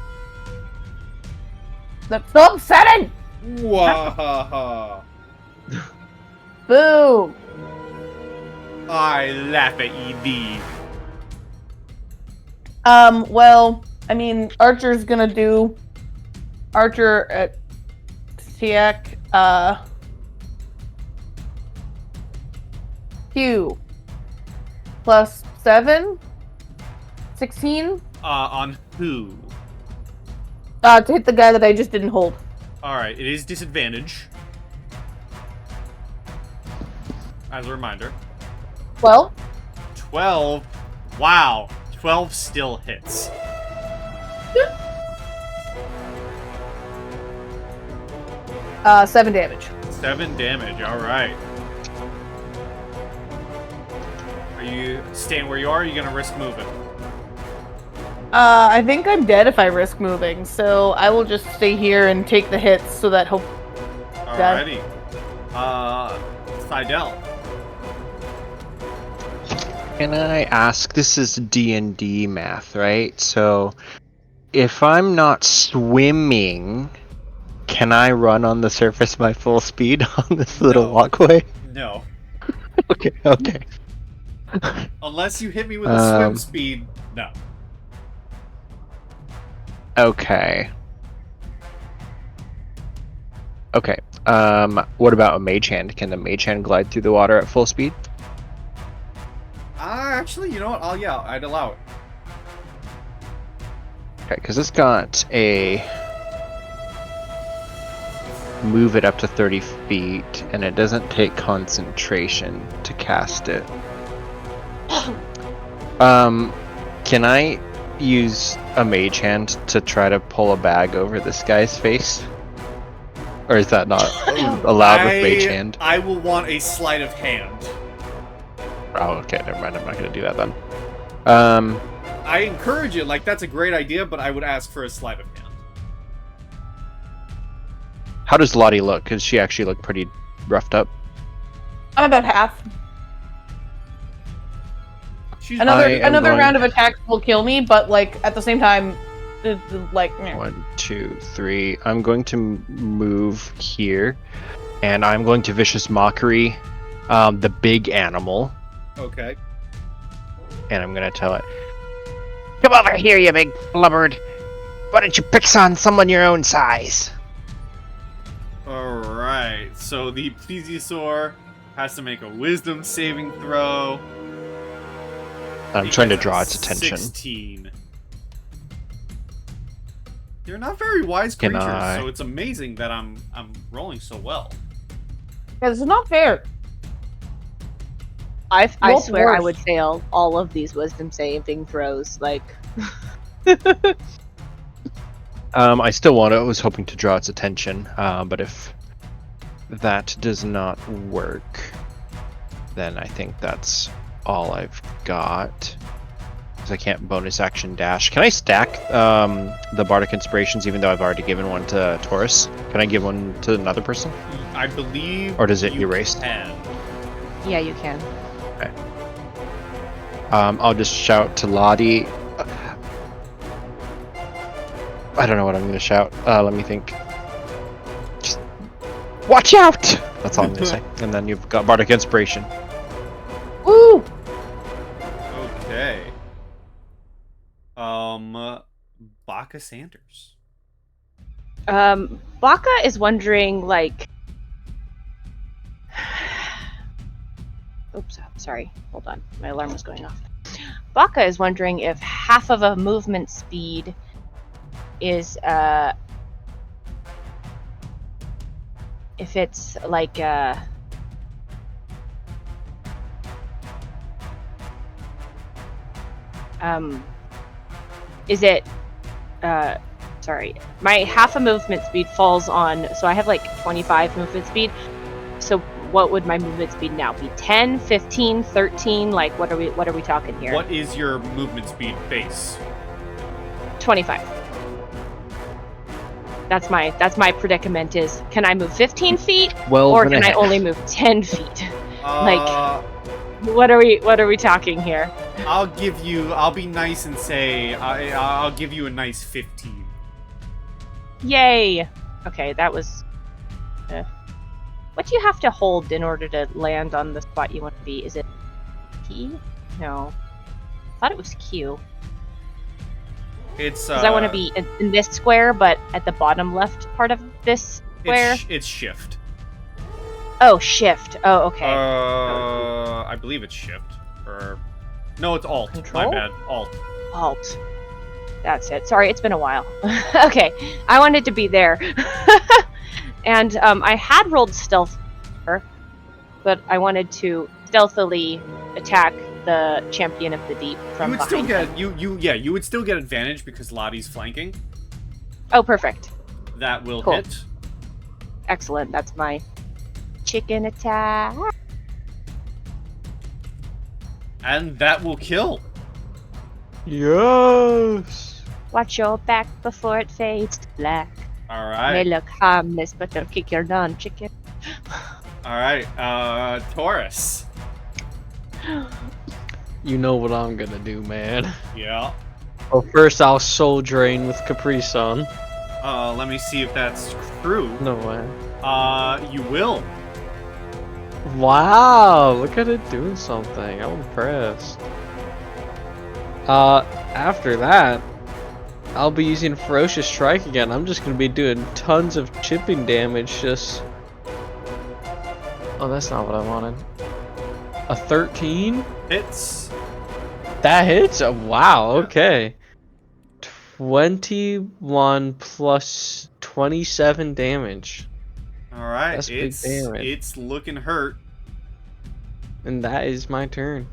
That's so upsetting! Wahaha. Boo! I laugh at ye thee. Well, I mean, Archer's gonna do Archer at Tiak, Q plus 7? 16? On who? To hit the guy that I just didn't hold. Alright, it is disadvantage. As a reminder. 12? 12. Wow. 12 still hits. Uh, 7 damage. 7 damage, alright. Are you staying where you are, or are you gonna risk moving? I think I'm dead if I risk moving, so I will just stay here and take the hits so that hope. Alrighty. Seidel. Can I ask, this is D&D math, right? So, if I'm not swimming, can I run on the surface my full speed on this little No. walkway? No. Okay, okay. Unless you hit me with a swim speed, no. Okay. Okay. What about a mage hand? Can the mage hand glide through the water at full speed? Actually, you know what? I'd allow it. Okay, because it's got a move it up to 30 feet, and it doesn't take concentration to cast it. Can I use a mage hand to try to pull a bag over this guy's face? Or is that not allowed with mage hand? I will want a sleight of hand. Oh, okay, never mind. I'm not going to do that then. I encourage it. Like, that's a great idea, but I would ask for a sleight of hand. How does Lottie look? Because she actually looked pretty roughed up. I'm about half. She's Another round of attacks will kill me, but like at the same time, like. Meh. 1, 2, 3. I'm going to move here, and I'm going to vicious mockery the big animal, Okay. and I'm going to tell it, Come over here, you big blubbered. Why don't you pick on someone your own size? Alright, so the plesiosaur has to make a wisdom saving throw. I'm It trying to gets a draw its attention. 16. They're not very wise Can creatures, I- so it's amazing that I'm rolling so well. Because it's not fair. I Roll swear I worse. would fail all of these wisdom saving throws. Like, I still was hoping to draw its attention, but if that does not work, then I think that's all I've got. Because I can't bonus action dash. Can I stack the Bardic Inspirations even though I've already given one to Taurus? Can I give one to another person? I believe. Or does it you erase? can. yeah, you can. Okay. I'll just shout to Lottie. I don't know what I'm going to shout. Let me think. Just watch out! That's all I'm going to say. And then you've got Bardic Inspiration. Woo! Okay. Baka Sanders. Baka is wondering, like... Oops, sorry. Hold on. My alarm was going off. Baka is wondering if half of a movement speed is, if it's, like, is it, sorry. My half a movement speed falls on, so I have, like, 25 movement speed. So what would my movement speed now be? 10, 15, 13? Like, what are we talking here? What is your movement speed base? 25. That's my predicament is, can I move 15 feet? Well, Or can I only move 10 feet? What are we talking here? I'll be nice and say, I'll give you a nice 15. Yay! Okay, that was... what do you have to hold in order to land on the spot you want to be? Is it P? No. I thought it was Q. It's, Because I want to be in this square, but at the bottom left part of this square. It's shift. Oh, shift. Oh, okay. I believe it's shift. Or... No, it's alt. Control? My bad. Alt. Alt. That's it. Sorry, it's been a while. Okay, I wanted to be there. And I had rolled stealth, but I wanted to stealthily attack the champion of the deep from You would still behind. get you would still get advantage because Lottie's flanking. Oh, perfect. That will Cool. hit. Excellent. That's my chicken attack. And that will kill. Yes. Watch your back before it fades to black. All May right. look harmless, but they'll kick your non-chicken. All right. Taurus. You know what I'm gonna do, man. Yeah. Well, first I'll soul drain with Capri Sun. Let me see if that's true. No way. You will. Wow, look at it doing something. I'm impressed. After that, I'll be using Ferocious Strike again. I'm just gonna be doing tons of chipping damage, just... Oh, that's not what I wanted. A 13? Hits. That hits? Oh, wow, okay. 21 plus 27 damage. All right. That's big damage. It's looking hurt. And that is my turn.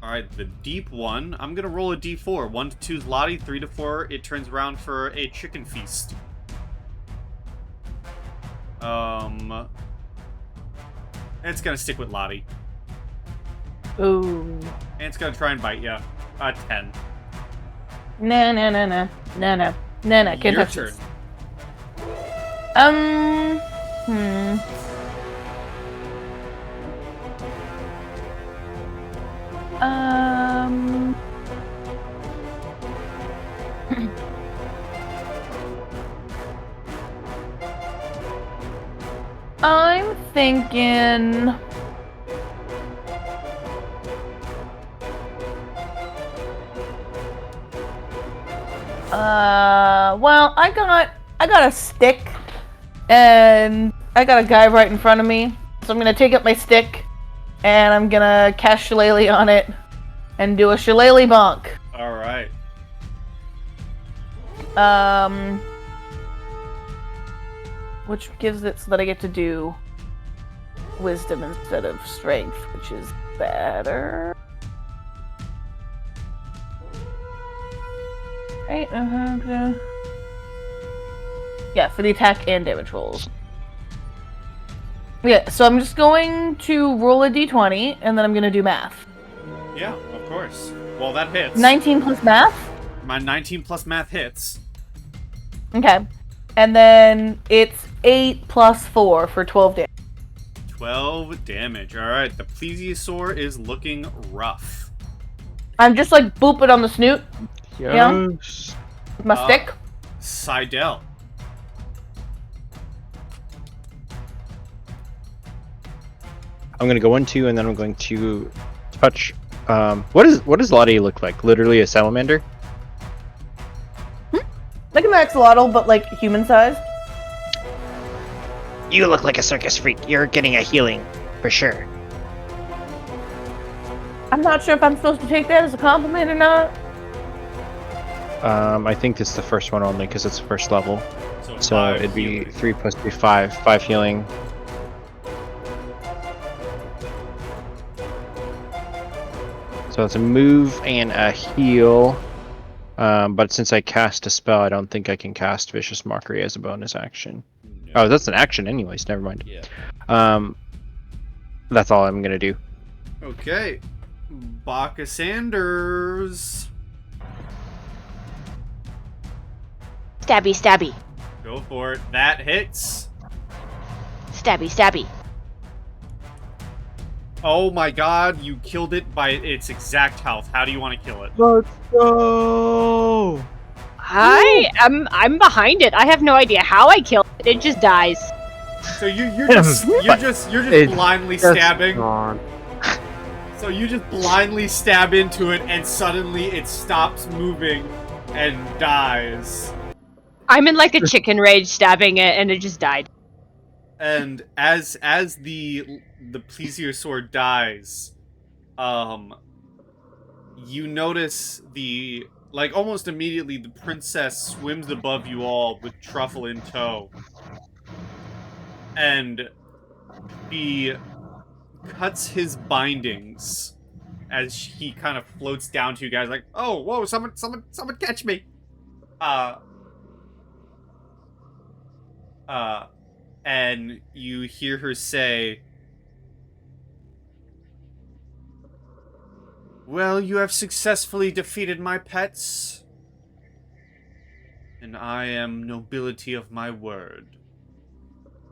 All right, the deep one. I'm gonna roll a d4. 1 to 2 is Lottie. 3 to 4, it turns around for a chicken feast. It's gonna stick with Lottie, Ooh. and it's gonna try and bite you. 10. No. Can't Your touch turn. this. Um. I'm thinking. Well, I got a stick, and I got a guy right in front of me. So I'm gonna take up my stick, and I'm gonna cast Shillelagh on it, and do a Shillelagh bonk. All right. Which gives it so that I get to do wisdom instead of strength, which is better. Right, yeah, for the attack and damage rolls. Yeah, so I'm just going to roll a d20, and then I'm going to do math. Yeah, of course. Well, that hits. 19 plus math? My 19 plus math hits. Okay. And then it's 8 plus 4 for 12 damage. 12 damage. All right, the plesiosaur is looking rough. I'm just like boop it on the snoot. Yeah. Yes. With my stick. Seidel. I'm gonna go 1-2, and then I'm going to touch. What does Lottie look like? Literally a salamander? Like an axolotl, but like human sized. You look like a circus freak. You're getting a healing, for sure. I'm not sure if I'm supposed to take that as a compliment or not. I think it's the first one only because it's first level. So 5 it'd be healing. 3 plus 3, 5. 5 healing. So it's a move and a heal. But since I cast a spell, I don't think I can cast Vicious Mockery as a bonus action. Oh, that's an action anyways, never mind. Yeah. That's all I'm gonna do. Okay. Baka Sanders. Stabby, stabby. Go for it. That hits. Stabby, stabby. Oh my god, you killed it by its exact health. How do you want to kill it? Let's go! I'm behind it. I have no idea how I killed it. It just dies. So you're just It's blindly just stabbing. gone. So you just blindly stab into it and suddenly it stops moving and dies. I'm in like a chicken rage stabbing it, and it just died. And as the plesiosaur dies, you notice almost immediately the princess swims above you all with Truffle in tow. And he cuts his bindings as he kind of floats down to you guys like, "Oh, whoa, someone catch me." And you hear her say, Well, you have successfully defeated my pets. And I am nobility of my word.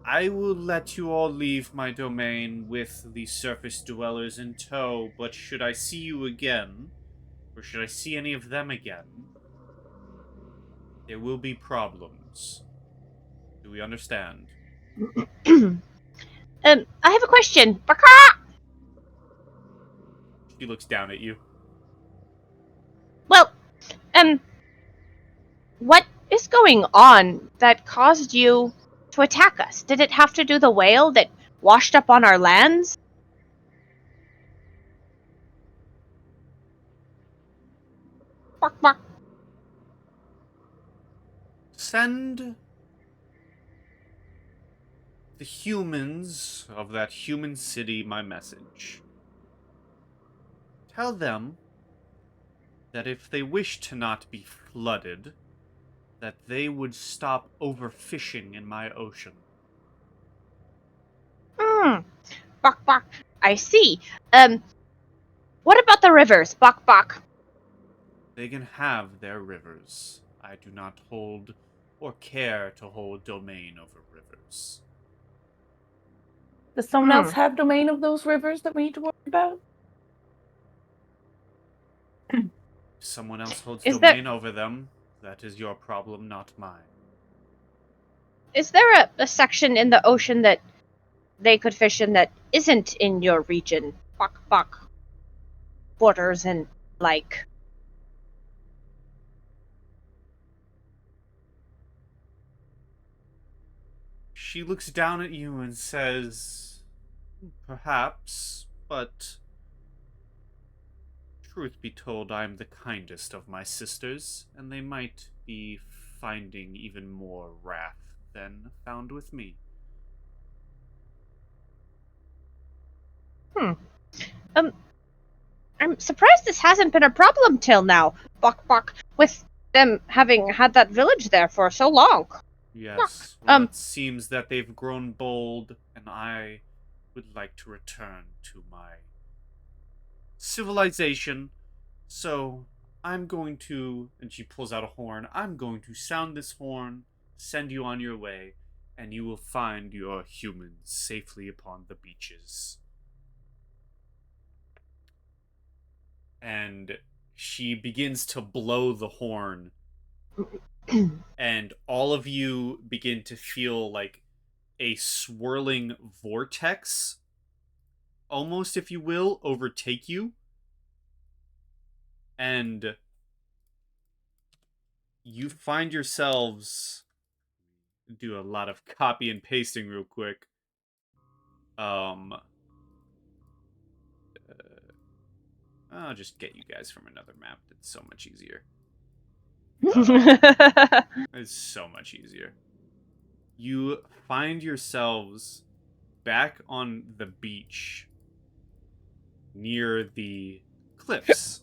I will let you all leave my domain with the surface dwellers in tow, but should I see you again, or should I see any of them again, there will be problems. Do we understand? I have a question. She looks down at you. Well, what is going on that caused you to attack us? Did it have to do the whale that washed up on our lands? Bark, bark. Send the humans of that human city my message. Tell them that if they wish to not be flooded, that they would stop overfishing in my ocean. Bark, bark. I see. What about the rivers? Bark, bark. They can have their rivers. I do not hold or care to hold domain over rivers. Does someone else have domain of those rivers that we need to worry about? If someone else holds Is domain over them, that is your problem, not mine. Is there a section in the ocean that they could fish in that isn't in your region? Bark, bark. Borders and like. She looks down at you and says, perhaps, but truth be told, I am the kindest of my sisters, and they might be finding even more wrath than found with me. I'm surprised this hasn't been a problem till now. Bark, bark. With them having had that village there for so long. Yes, well, it seems that they've grown bold, and I would like to return to my civilization. So, I'm going to, and she pulls out a horn, I'm going to sound this horn, send you on your way, and you will find your humans safely upon the beaches. And she begins to blow the horn. And all of you begin to feel like a swirling vortex, almost, if you will, overtake you. And you find yourselves... do a lot of copy and pasting real quick. I'll just get you guys from another map. It's so much easier. It's so much easier. You find yourselves back on the beach near the cliffs.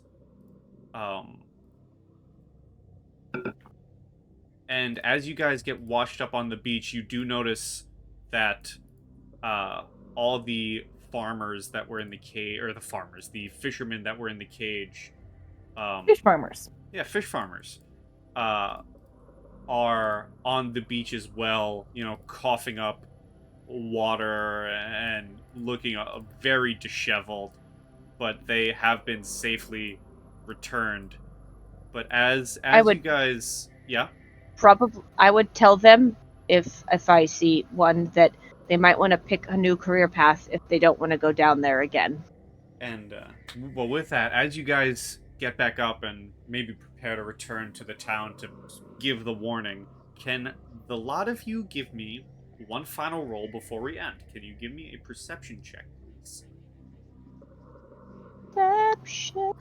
And as you guys get washed up on the beach, you do notice that all the farmers that were in the cage, or the fishermen that were in the cage. Fish farmers. Yeah, fish farmers. Are on the beach as well, coughing up water and looking very disheveled, but they have been safely returned. But as you guys, yeah, Probably, I would tell them if I see one that they might want to pick a new career path if they don't want to go down there again. And well, with that, as you guys get back up and maybe prepare to return to the town to give the warning, can the lot of you give me one final roll before we end? Can you give me a perception check, please? Perception.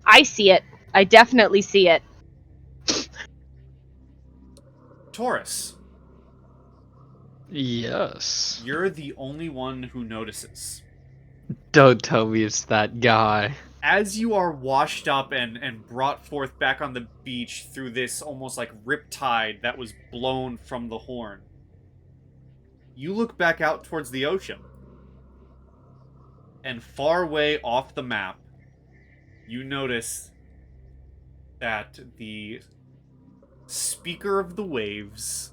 I see it. I definitely see it. Taurus. Yes. You're the only one who notices. Don't tell me it's that guy. As you are washed up and brought forth back on the beach through this almost like riptide that was blown from the horn, you look back out towards the ocean. And far away off the map, you notice that the Speaker of the Waves,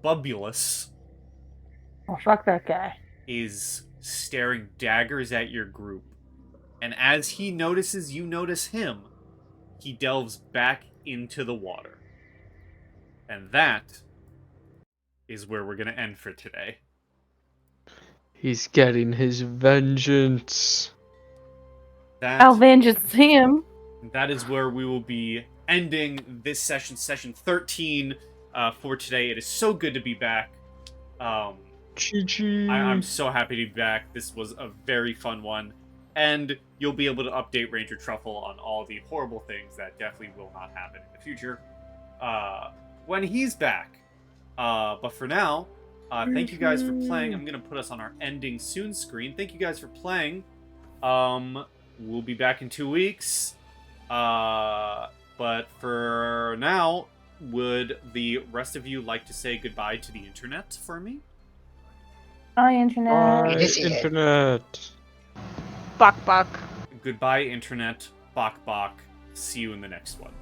Bubulus, Oh, fuck that guy. is staring daggers at your group. And as he notices you notice him, he delves back into the water. And that is where we're going to end for today. He's getting his vengeance. I'll That, vengeance him. that is where we will be ending this session, session 13, for today. It is so good to be back. GG. I'm so happy to be back. This was a very fun one. And you'll be able to update Ranger Truffle on all the horrible things that definitely will not happen in the future when he's back. But for now, thank you guys for playing. I'm going to put us on our ending soon screen. Thank you guys for playing. We'll be back in 2 weeks. But for now, would the rest of you like to say goodbye to the internet for me? Hi, internet. It is it. Internet. Bok bok. Goodbye, internet. Bok bok. See you in the next one.